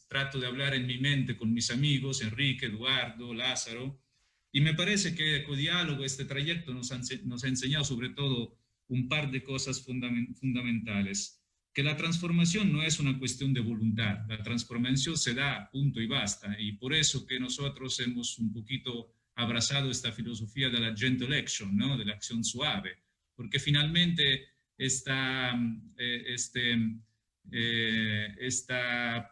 trato de hablar en mi mente con mis amigos, Enrique, Eduardo, Lázaro, y me parece que Ecodiálogo, este trayecto, nos ha enseñado sobre todo un par de cosas fundamentales. Que la transformación no es una cuestión de voluntad, la transformación se da, punto y basta, y por eso que nosotros hemos un poquito abrazado esta filosofía de la gentle action, ¿no?, de la acción suave, porque finalmente esta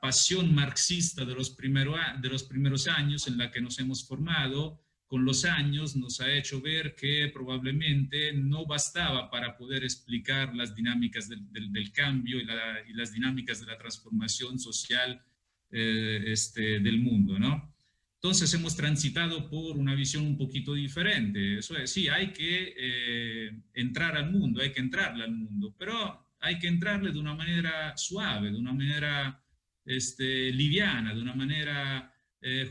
pasión marxista de los primeros años en la que nos hemos formado, con los años nos ha hecho ver que probablemente no bastaba para poder explicar las dinámicas del cambio y las dinámicas de la transformación social del mundo, ¿no? Entonces hemos transitado por una visión un poquito diferente. Eso es, sí, hay que entrar al mundo, hay que entrarle al mundo, pero hay que entrarle de una manera suave, de una manera liviana, de una manera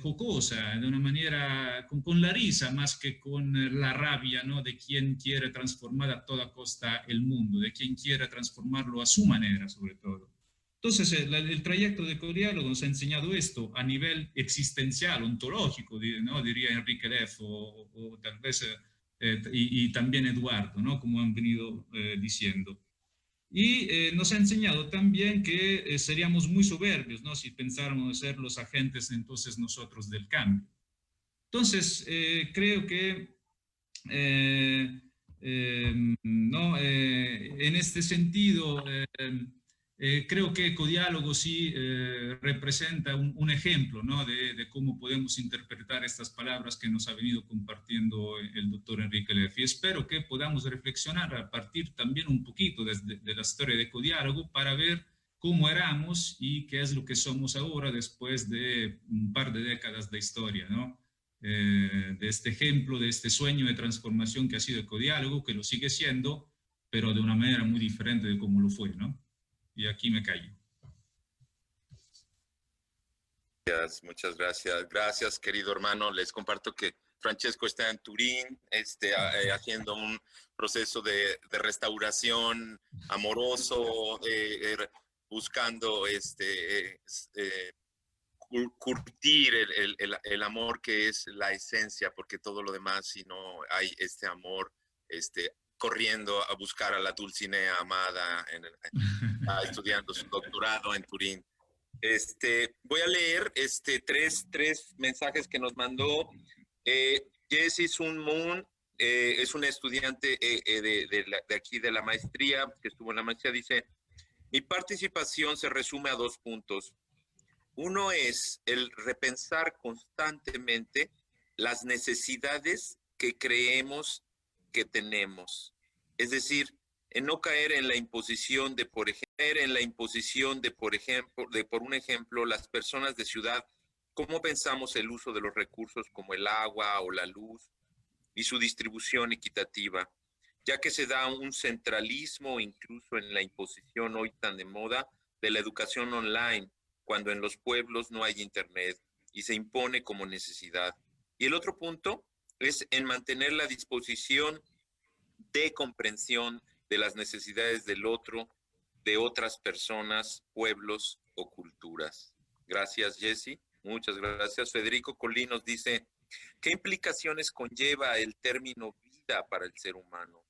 jocosa, de una manera con la risa más que con la rabia, ¿no?, de quien quiere transformar a toda costa el mundo, de quien quiere transformarlo a su manera, sobre todo. Entonces, el trayecto de Ecodiálogo nos ha enseñado esto a nivel existencial, ontológico, ¿no?, diría Enrique Leff, o tal vez, y también Eduardo, ¿no?, como han venido diciendo. Y nos ha enseñado también que seríamos muy soberbios, ¿no?, si pensáramos ser los agentes entonces nosotros del cambio. Entonces, creo que no, en este sentido, creo que Ecodiálogo sí representa un ejemplo, ¿no?, de cómo podemos interpretar estas palabras que nos ha venido compartiendo el doctor Enrique Leff. Y espero que podamos reflexionar a partir también un poquito de la historia de Ecodiálogo para ver cómo éramos y qué es lo que somos ahora después de un par de décadas de historia, ¿no? De este ejemplo, de este sueño de transformación que ha sido Ecodiálogo, que lo sigue siendo, pero de una manera muy diferente de cómo lo fue, ¿no? Y aquí me callo. Muchas gracias. Gracias, querido hermano. Les comparto que Francesco está en Turín, haciendo un proceso de restauración amoroso, buscando curtir el amor que es la esencia, porque todo lo demás, si no hay este amor, corriendo a buscar a la Dulcinea amada, estudiando su doctorado en Turín. Voy a leer tres mensajes que nos mandó Jessie Sun Moon. Es una estudiante de aquí de la maestría, que estuvo en la maestría. Dice: mi participación se resume a 2 puntos. Uno es el repensar constantemente las necesidades que creemos que tenemos. Es decir, en no caer en la imposición de, por ejemplo, las personas de ciudad, cómo pensamos el uso de los recursos como el agua o la luz y su distribución equitativa, ya que se da un centralismo incluso en la imposición hoy tan de moda de la educación online, cuando en los pueblos no hay internet y se impone como necesidad. Y el otro punto es en mantener la disposición de comprensión de las necesidades del otro, de otras personas, pueblos o culturas. Gracias, Jessie. Muchas gracias. Federico Colín nos dice: ¿qué implicaciones conlleva el término vida para el ser humano?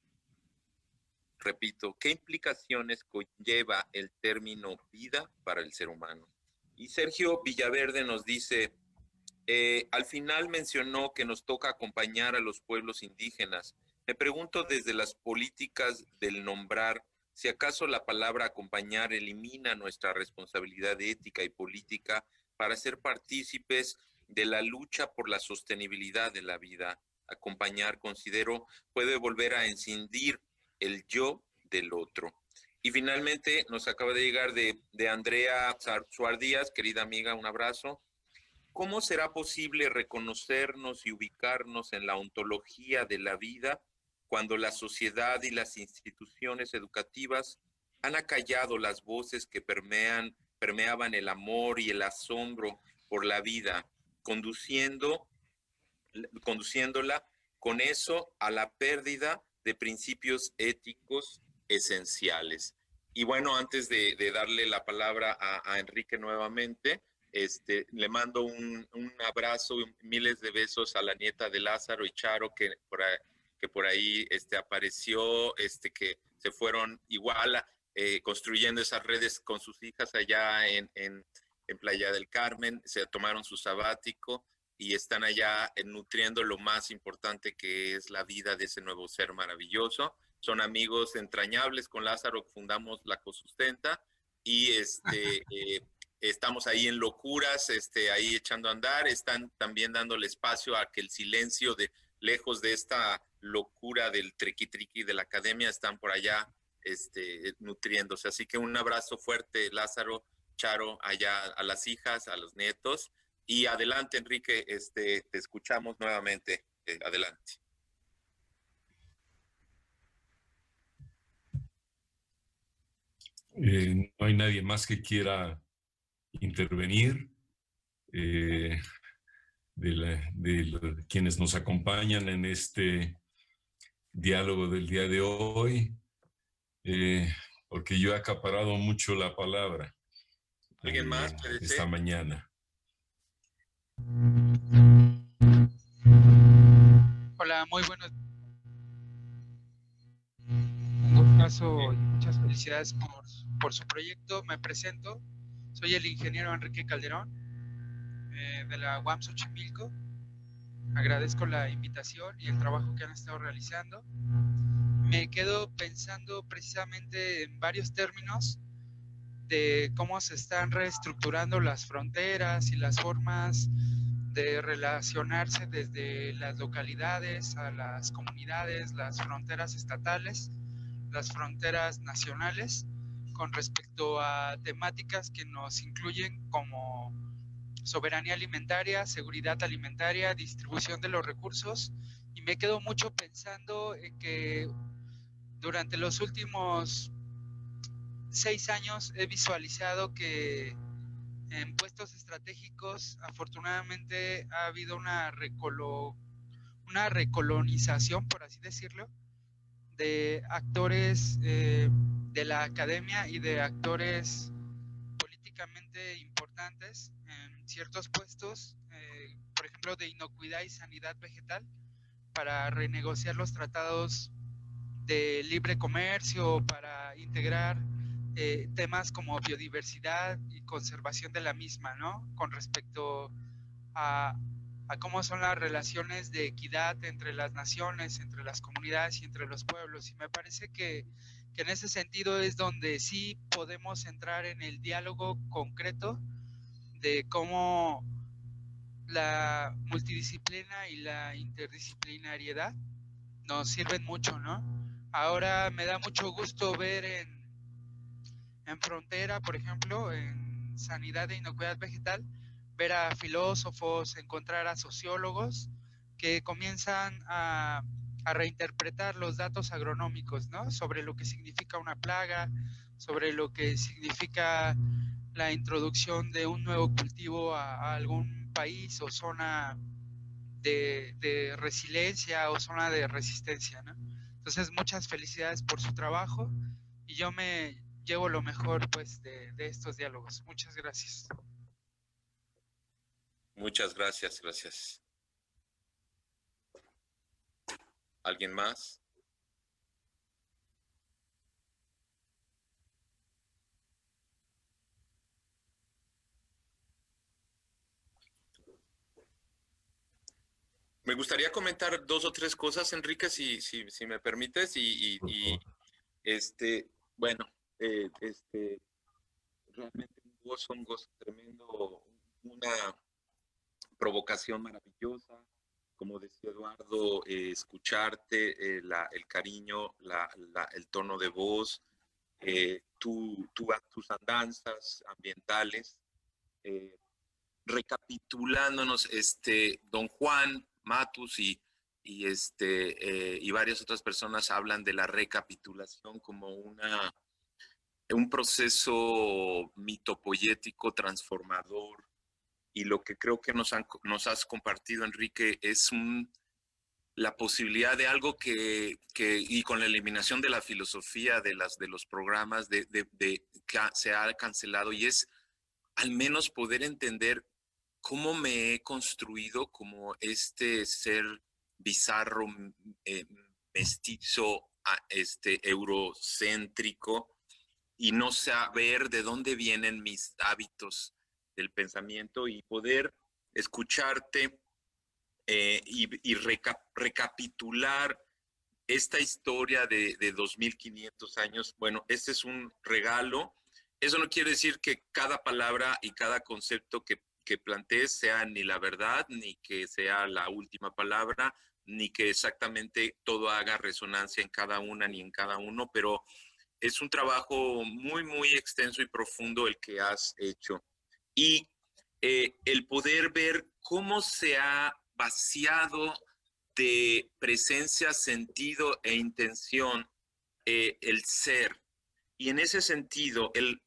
Repito, ¿qué implicaciones conlleva el término vida para el ser humano? Y Sergio Villaverde nos dice: al final mencionó que nos toca acompañar a los pueblos indígenas. Me pregunto, desde las políticas del nombrar, si acaso la palabra acompañar elimina nuestra responsabilidad ética y política para ser partícipes de la lucha por la sostenibilidad de la vida, acompañar, considero, puede volver a encendir el yo del otro. Y finalmente nos acaba de llegar de Andrea Suar Díaz, querida amiga, un abrazo. ¿Cómo será posible reconocernos y ubicarnos en la ontología de la vida cuando la sociedad y las instituciones educativas han acallado las voces que permeaban el amor y el asombro por la vida, conduciéndola con eso a la pérdida de principios éticos esenciales? Y bueno, antes de darle la palabra a Enrique nuevamente, le mando un abrazo, miles de besos a la nieta de Lázaro y Charo, que por ahí apareció, que se fueron igual construyendo esas redes con sus hijas allá en Playa del Carmen, se tomaron su sabático y están allá nutriendo lo más importante que es la vida de ese nuevo ser maravilloso. Son amigos entrañables con Lázaro, fundamos La Cosustenta y estamos ahí en locuras, ahí echando a andar, están también dándole espacio a que el silencio lejos de esta locura del triqui-triqui de la academia, están por allá nutriéndose. Así que un abrazo fuerte, Lázaro, Charo, allá a las hijas, a los nietos. Y adelante, Enrique, te escuchamos nuevamente. Adelante. No hay nadie más que quiera intervenir. De quienes nos acompañan en este diálogo del día de hoy, porque yo he acaparado mucho la palabra. ¿Alguien más? Esta mañana. Hola, muy buenos. Un gustazo y muchas felicidades por su proyecto. Me presento, soy el ingeniero Enrique Calderón de la UAM Xochimilco. Agradezco la invitación y el trabajo que han estado realizando. Me quedo pensando precisamente en varios términos de cómo se están reestructurando las fronteras y las formas de relacionarse desde las localidades a las comunidades, las fronteras estatales, las fronteras nacionales, con respecto a temáticas que nos incluyen como soberanía alimentaria, seguridad alimentaria, distribución de los recursos. Y me quedo mucho pensando en que durante los últimos 6 años he visualizado que en puestos estratégicos afortunadamente ha habido una recolonización, por así decirlo, de actores de la academia y de actores políticamente importantes en ciertos puestos, por ejemplo de inocuidad y sanidad vegetal, para renegociar los tratados de libre comercio, para integrar temas como biodiversidad y conservación de la misma, ¿no? Con respecto a cómo son las relaciones de equidad entre las naciones, entre las comunidades y entre los pueblos. Y me parece que en ese sentido es donde sí podemos entrar en el diálogo concreto de cómo la multidisciplina y la interdisciplinariedad nos sirven mucho, ¿no? Ahora me da mucho gusto ver en frontera, por ejemplo, en sanidad e inocuidad vegetal, ver a filósofos, encontrar a sociólogos que comienzan a reinterpretar los datos agronómicos, ¿no? Sobre lo que significa una plaga, sobre lo que significa la introducción de un nuevo cultivo a algún país o zona de resiliencia o zona de resistencia, ¿no? Entonces, muchas felicidades por su trabajo y yo me llevo lo mejor pues de estos diálogos. Muchas gracias. Muchas gracias, gracias. ¿Alguien más? Me gustaría comentar 2 o 3 cosas, Enrique, si me permites, bueno, realmente un gozo tremendo, una provocación maravillosa, como decía Eduardo, escucharte, el cariño, el tono de voz, tus andanzas ambientales, recapitulándonos, don Juan Matus y varias otras personas hablan de la recapitulación como un proceso mitopoético transformador, y lo que creo que nos has compartido, Enrique, es la posibilidad de algo y con la eliminación de la filosofía de los programas que se ha cancelado, y es al menos poder entender cómo me he construido como este ser bizarro, mestizo, eurocéntrico, y no saber de dónde vienen mis hábitos del pensamiento, y poder escucharte y recapitular esta historia de 2500 años. Bueno, este es un regalo. Eso no quiere decir que cada palabra y cada concepto que plantees sea ni la verdad, ni que sea la última palabra, ni que exactamente todo haga resonancia en cada una ni en cada uno, pero es un trabajo muy, muy extenso y profundo el que has hecho. Y el poder ver cómo se ha vaciado de presencia, sentido e intención el ser. Y en ese sentido, el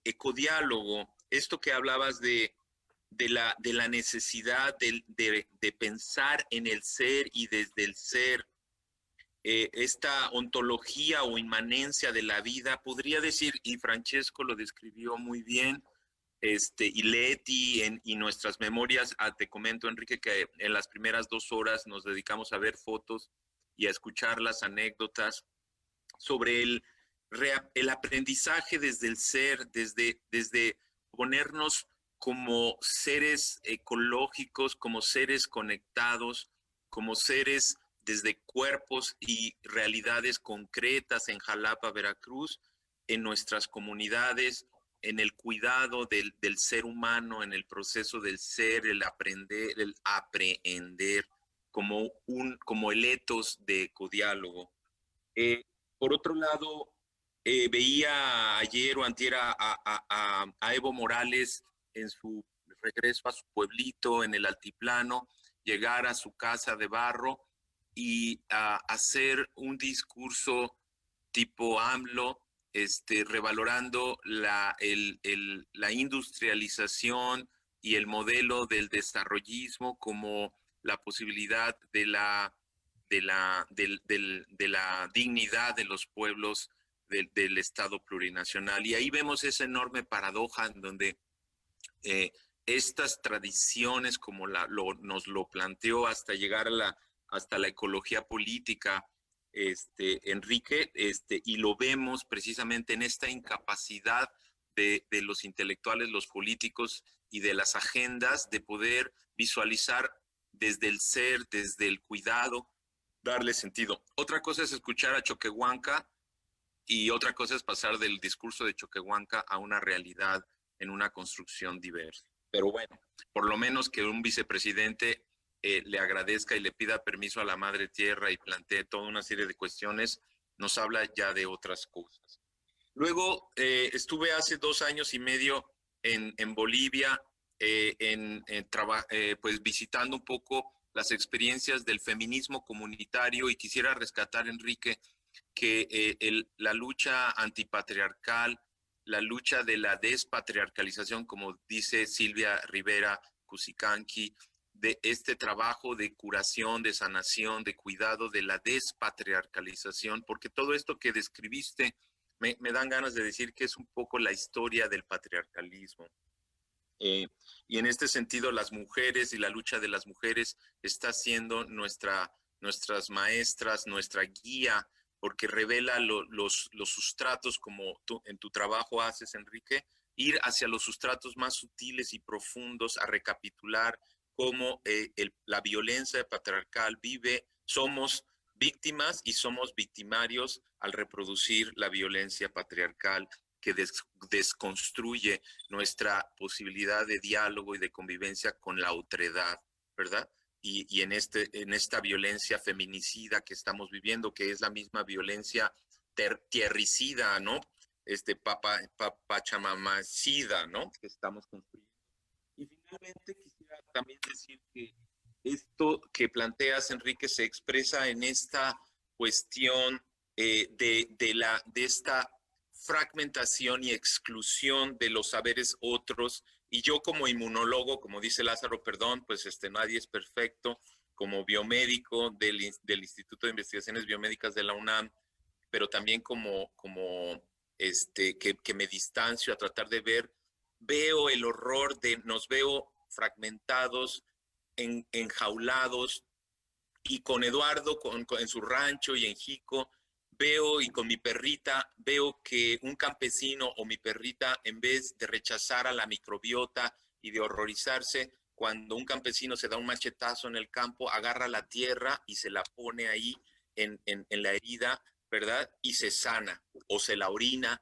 ecodiálogo, esto que hablabas de la necesidad de pensar en el ser y desde el ser, esta ontología o inmanencia de la vida, podría decir, y Francesco lo describió muy bien, y Leti y nuestras memorias, te comento, Enrique, que en las primeras 2 horas nos dedicamos a ver fotos y a escuchar las anécdotas sobre el aprendizaje desde el ser, desde ponernos como seres ecológicos, como seres conectados, como seres desde cuerpos y realidades concretas en Jalapa, Veracruz, en nuestras comunidades, en el cuidado del ser humano, en el proceso del ser, el aprender, como el etos de ecodiálogo. Por otro lado, veía ayer o antier a Evo Morales en su regreso a su pueblito en el altiplano, llegar a su casa de barro y hacer un discurso tipo AMLO, revalorando la industrialización y el modelo del desarrollismo como la posibilidad de la dignidad de los pueblos del Estado plurinacional. Y ahí vemos esa enorme paradoja en donde estas tradiciones, como nos lo planteó hasta llegar hasta la ecología política, Enrique, y lo vemos precisamente en esta incapacidad de los intelectuales, los políticos y de las agendas de poder visualizar desde el ser, desde el cuidado, darle sentido. Otra cosa es escuchar a Choquehuanca y otra cosa es pasar del discurso de Choquehuanca a una realidad en una construcción diversa. Pero bueno, por lo menos que un vicepresidente le agradezca y le pida permiso a la Madre Tierra y plantee toda una serie de cuestiones, nos habla ya de otras cosas. Luego estuve hace 2 años y medio en Bolivia, pues visitando un poco las experiencias del feminismo comunitario, y quisiera rescatar, Enrique, que la lucha antipatriarcal, la lucha de la despatriarcalización, como dice Silvia Rivera Cusicanqui, de este trabajo de curación, de sanación, de cuidado de la despatriarcalización, porque todo esto que describiste me dan ganas de decir que es un poco la historia del patriarcalismo. Y en este sentido, las mujeres y la lucha de las mujeres está siendo nuestras maestras, nuestra guía, porque revela los sustratos, como tú en tu trabajo haces, Enrique, ir hacia los sustratos más sutiles y profundos, a recapitular cómo la violencia patriarcal somos víctimas y somos victimarios al reproducir la violencia patriarcal que desconstruye nuestra posibilidad de diálogo y de convivencia con la otredad, ¿verdad? y en esta violencia feminicida que estamos viviendo, que es la misma violencia tierricida, ¿no? Pachamamacida, ¿no? Que estamos construyendo. Y finalmente quisiera también decir que esto que planteas, Enrique, se expresa en esta cuestión de esta fragmentación y exclusión de los saberes otros. Y yo como inmunólogo, como dice Lázaro, perdón, pues nadie es perfecto, como biomédico del Instituto de Investigaciones Biomédicas de la UNAM, pero también que me distancio a tratar de veo el horror nos veo fragmentados, enjaulados, y con Eduardo en su rancho y en Jico, y con mi perrita, veo que un campesino o mi perrita, en vez de rechazar a la microbiota y de horrorizarse, cuando un campesino se da un machetazo en el campo, agarra la tierra y se la pone ahí en la herida, ¿verdad? Y se sana o se la orina.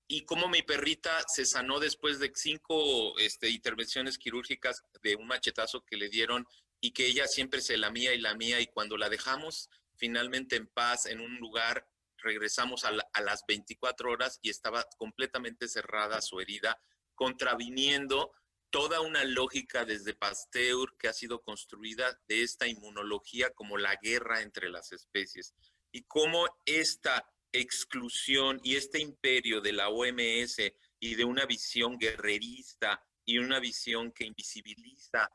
Y como mi perrita se sanó después de 5 intervenciones quirúrgicas de un machetazo que le dieron, y que ella siempre se lamía, y cuando la dejamos finalmente en paz en un lugar, regresamos a las 24 horas y estaba completamente cerrada su herida, contraviniendo toda una lógica desde Pasteur que ha sido construida de esta inmunología como la guerra entre las especies. Y cómo esta exclusión y este imperio de la OMS y de una visión guerrerista y una visión que invisibiliza,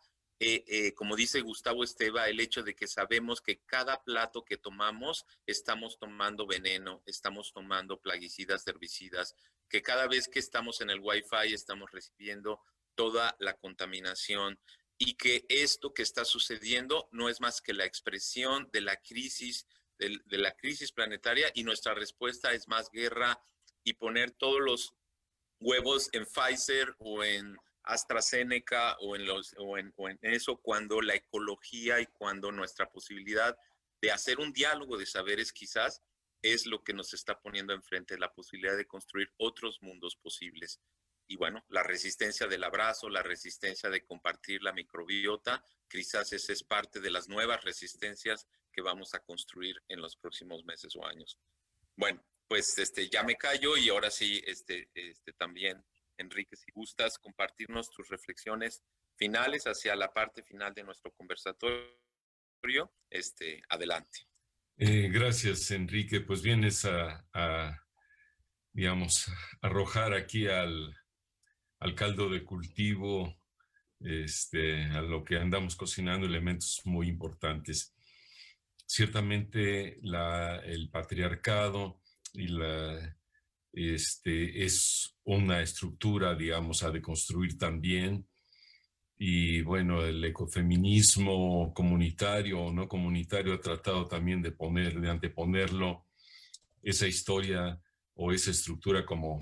como dice Gustavo Esteva, el hecho de que sabemos que cada plato que tomamos estamos tomando veneno, estamos tomando plaguicidas, herbicidas, que cada vez que estamos en el Wi-Fi estamos recibiendo toda la contaminación, y que esto que está sucediendo no es más que la expresión de la crisis planetaria, y nuestra respuesta es más guerra y poner todos los huevos en Pfizer o en AstraZeneca o en eso, cuando la ecología y cuando nuestra posibilidad de hacer un diálogo de saberes quizás es lo que nos está poniendo enfrente, la posibilidad de construir otros mundos posibles. Y bueno, la resistencia del abrazo, la resistencia de compartir la microbiota, quizás esa es parte de las nuevas resistencias que vamos a construir en los próximos meses o años. Bueno, pues ya me callo, y ahora sí, también, Enrique, si gustas compartirnos tus reflexiones finales hacia la parte final de nuestro conversatorio, adelante. Gracias, Enrique. Pues vienes digamos, arrojar aquí al caldo de cultivo, a lo que andamos cocinando, elementos muy importantes. Ciertamente el patriarcado y es una estructura, digamos, a deconstruir también. Y bueno, el ecofeminismo comunitario o no comunitario ha tratado también de anteponerlo, esa historia o esa estructura, como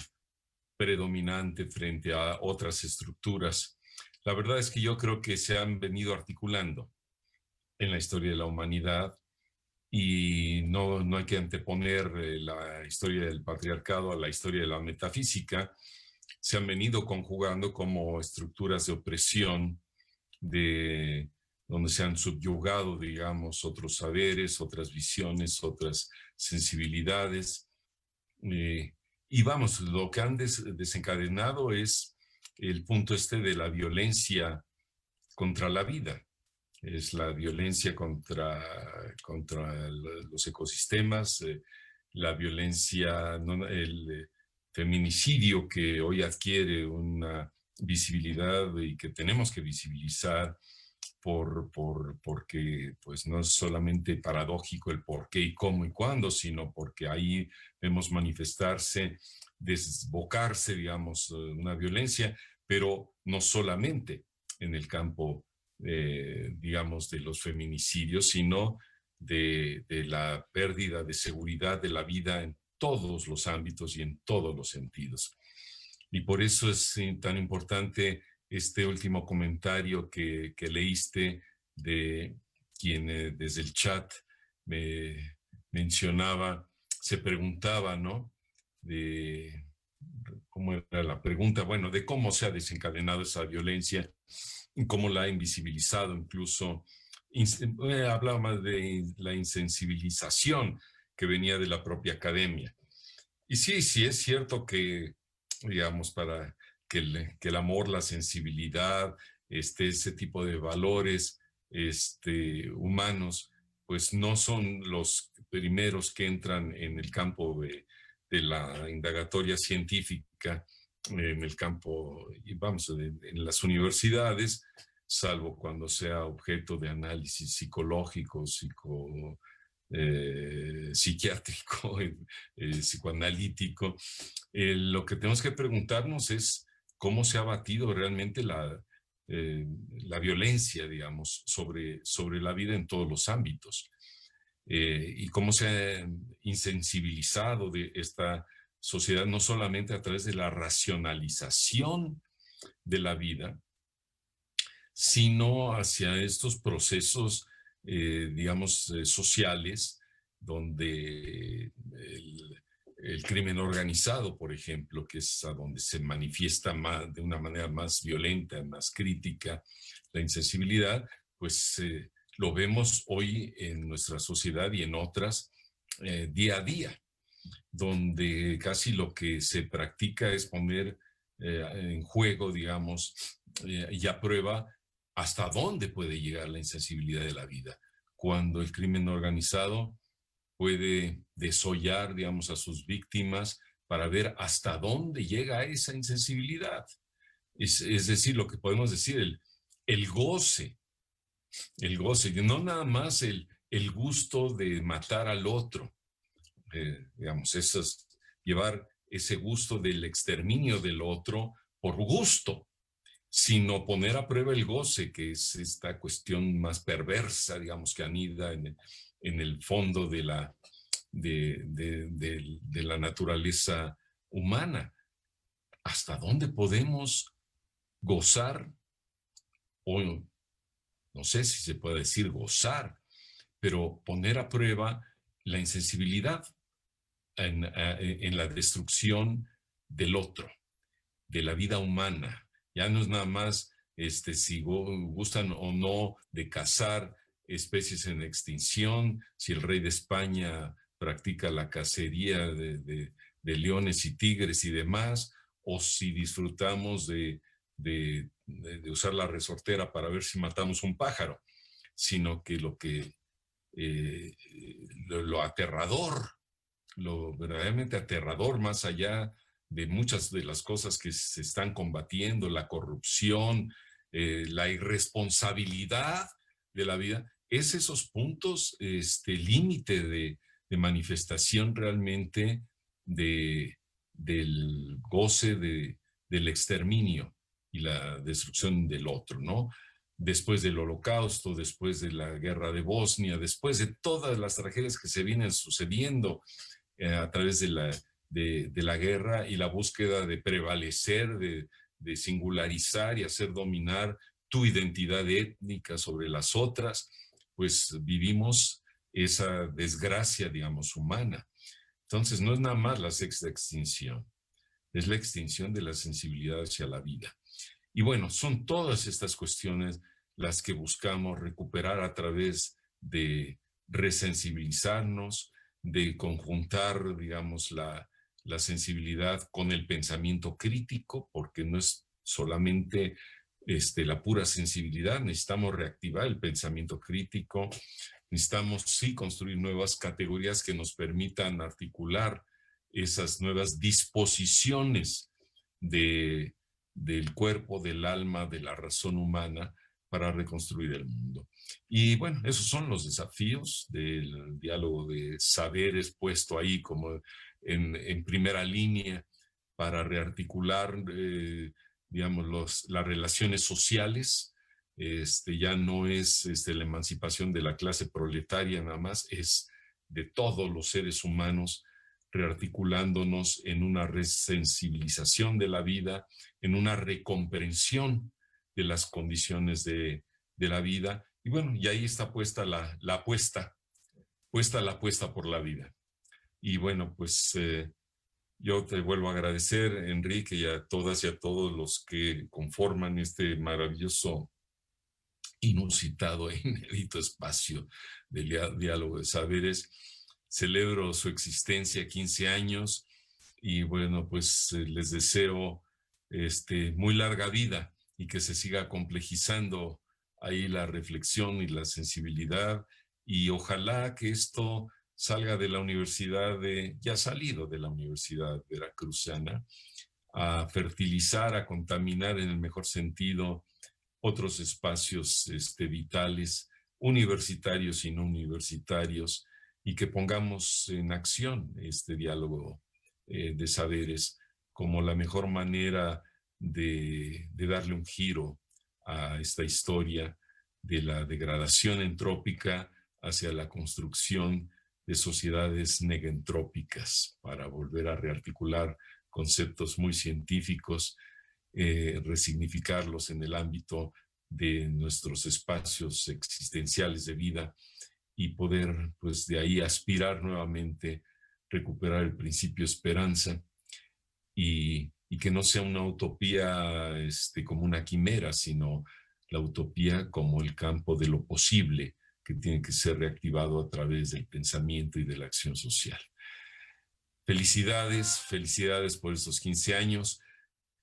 predominante frente a otras estructuras. La verdad es que yo creo que se han venido articulando en la historia de la humanidad, y no hay que anteponer la historia del patriarcado a la historia de la metafísica. Se han venido conjugando como estructuras de opresión, donde se han subyugado, digamos, otros saberes, otras visiones, otras sensibilidades. Y vamos, lo que han desencadenado es el punto de la violencia contra la vida. Es la violencia contra los ecosistemas, la violencia, el feminicidio, que hoy adquiere una visibilidad y que tenemos que visibilizar, porque pues no es solamente paradójico el por qué y cómo y cuándo, sino porque ahí vemos manifestarse, desbocarse, digamos, una violencia, pero no solamente en el campo, digamos, de los feminicidios, sino de la pérdida de seguridad de la vida en todos los ámbitos y en todos los sentidos. Y por eso es tan importante este último comentario que leíste de quien desde el chat me mencionaba, se preguntaba, ¿no? ¿Cómo era la pregunta? Bueno, de cómo se ha desencadenado esa violencia, cómo la ha invisibilizado incluso, hablaba más de la insensibilización que venía de la propia academia. Y sí, sí es cierto que, digamos, para que el amor, la sensibilidad, ese tipo de valores humanos, pues no son los primeros que entran en el campo de la indagatoria científica, en el campo, vamos, en las universidades, salvo cuando sea objeto de análisis psicológico, psiquiátrico, psicoanalítico. Lo que tenemos que preguntarnos es cómo se ha batido realmente la violencia, digamos, sobre la vida en todos los ámbitos, y cómo se ha insensibilizado de esta sociedad, no solamente a través de la racionalización de la vida, sino hacia estos procesos, digamos, sociales, donde el crimen organizado, por ejemplo, que es a donde se manifiesta de una manera más violenta, más crítica, la insensibilidad, pues lo vemos hoy en nuestra sociedad y en otras día a día, donde casi lo que se practica es poner en juego, digamos, y a prueba hasta dónde puede llegar la insensibilidad de la vida, cuando el crimen organizado puede desollar, digamos, a sus víctimas para ver hasta dónde llega esa insensibilidad. Es decir, lo que podemos decir, el goce, no nada más el gusto de matar al otro, digamos, llevar ese gusto del exterminio del otro por gusto, sino poner a prueba el goce, que es esta cuestión más perversa, digamos, que anida en el fondo de la naturaleza humana. ¿Hasta dónde podemos gozar? O no sé si se puede decir gozar, pero poner a prueba la insensibilidad en la destrucción del otro, de la vida humana. Ya no es nada más si gustan o no de cazar especies en extinción, si el rey de España practica la cacería de leones y tigres y demás, o si disfrutamos de usar la resortera para ver si matamos un pájaro, sino que lo aterrador, lo verdaderamente aterrador, más allá de muchas de las cosas que se están combatiendo, la corrupción, la irresponsabilidad de la vida, es esos puntos, límite de manifestación realmente del goce del exterminio y la destrucción del otro, ¿no? Después del Holocausto, después de la guerra de Bosnia, después de todas las tragedias que se vienen sucediendo a través de la guerra y la búsqueda de prevalecer, de singularizar y hacer dominar tu identidad étnica sobre las otras, pues vivimos esa desgracia, digamos, humana. Entonces, no es nada más la sexta extinción, es la extinción de la sensibilidad hacia la vida. Y bueno, son todas estas cuestiones las que buscamos recuperar a través de resensibilizarnos, de conjuntar, digamos, la sensibilidad con el pensamiento crítico, porque no es solamente la pura sensibilidad, necesitamos reactivar el pensamiento crítico, necesitamos sí construir nuevas categorías que nos permitan articular esas nuevas disposiciones del cuerpo, del alma, de la razón humana para reconstruir el mundo. Y bueno, esos son los desafíos del diálogo de saberes puesto ahí como en primera línea para rearticular, digamos, las relaciones sociales. Ya no es la emancipación de la clase proletaria nada más, es de todos los seres humanos, rearticulándonos en una resensibilización de la vida, en una recomprensión de las condiciones de la vida. Y bueno, y ahí está puesta la apuesta por la vida. Y bueno, pues yo te vuelvo a agradecer, Enrique, y a todas y a todos los que conforman este maravilloso inusitado e inédito espacio del diálogo de saberes. Celebro su existencia, 15 años, y bueno, pues les deseo muy larga vida y que se siga complejizando ahí la reflexión y la sensibilidad, y ojalá que esto salga de la universidad, ya ha salido de la Universidad Veracruzana, a fertilizar, a contaminar en el mejor sentido otros espacios vitales, universitarios y no universitarios, y que pongamos en acción este diálogo de saberes como la mejor manera de darle un giro a esta historia de la degradación entrópica hacia la construcción de sociedades negentrópicas, para volver a rearticular conceptos muy científicos, resignificarlos en el ámbito de nuestros espacios existenciales de vida, y poder, pues, de ahí aspirar nuevamente, recuperar el principio esperanza, y que no sea una utopía como una quimera, sino la utopía como el campo de lo posible, que tiene que ser reactivado a través del pensamiento y de la acción social. Felicidades, felicidades por estos 15 años,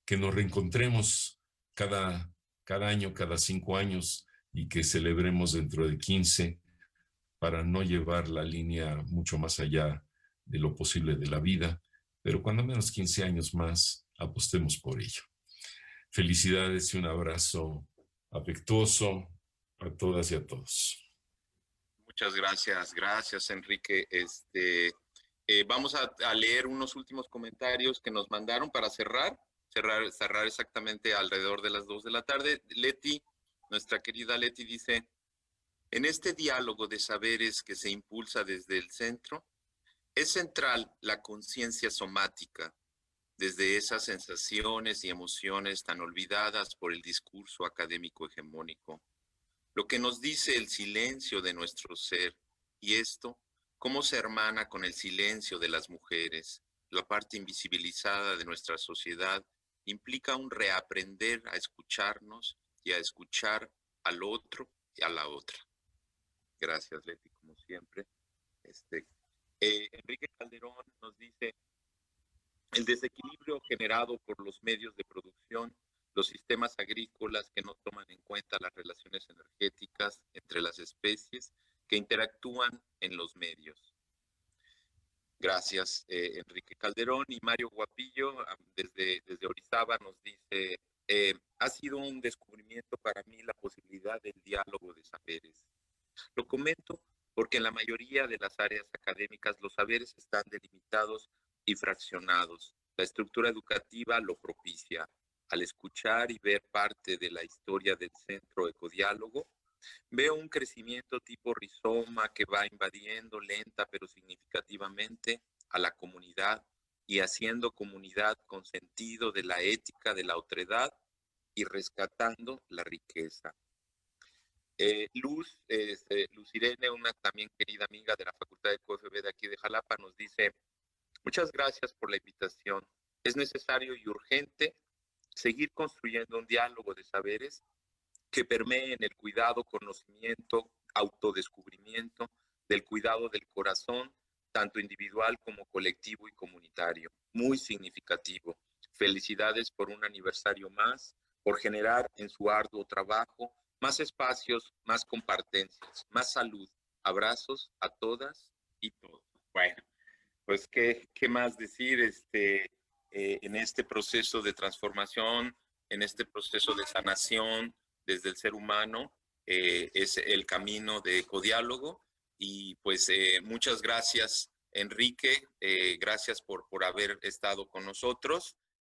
que nos reencontremos cada año, cada 5 años, y que celebremos dentro de 15, para no llevar la línea mucho más allá de lo posible de la vida, pero cuando menos 15 años más, apostemos por ello. Felicidades y un abrazo afectuoso a todas y a todos. Muchas gracias, gracias Enrique. Vamos a leer unos últimos comentarios que nos mandaron para cerrar exactamente alrededor de las 2 de la tarde. Leti, nuestra querida Leti, dice: en este diálogo de saberes que se impulsa desde el centro, es central la conciencia somática, desde esas sensaciones y emociones tan olvidadas por el discurso académico hegemónico. Lo que nos dice el silencio de nuestro ser, y esto, cómo se hermana con el silencio de las mujeres, la parte invisibilizada de nuestra sociedad, implica un reaprender a escucharnos y a escuchar al otro y a la otra. Gracias, Leti, como siempre. Enrique Calderón nos dice: el desequilibrio generado por los medios de producción, los sistemas agrícolas que no toman en cuenta las relaciones energéticas entre las especies que interactúan en los medios. Gracias, Enrique Calderón. Y Mario Guapillo, desde Orizaba, nos dice: ha sido un descubrimiento para mí la posibilidad del diálogo de saberes. Lo comento porque en la mayoría de las áreas académicas los saberes están delimitados y fraccionados. La estructura educativa lo propicia. Al escuchar y ver parte de la historia del Centro Ecodiálogo, veo un crecimiento tipo rizoma que va invadiendo lenta pero significativamente a la comunidad y haciendo comunidad con sentido de la ética de la otredad y rescatando la riqueza. Luz Irene, una también querida amiga de la Facultad de QFB de aquí de Jalapa, nos dice: muchas gracias por la invitación. Es necesario y urgente seguir construyendo un diálogo de saberes que permee en el cuidado, conocimiento, autodescubrimiento, del cuidado del corazón, tanto individual como colectivo y comunitario. Muy significativo. Felicidades por un aniversario más, por generar en su arduo trabajo más espacios, más compartencias, más salud. Abrazos a todas y todos. Bueno, pues qué más decir en este proceso de transformación, en este proceso de sanación desde el ser humano, es el camino de ecodiálogo. Y pues muchas gracias, Enrique, gracias por haber estado con nosotros.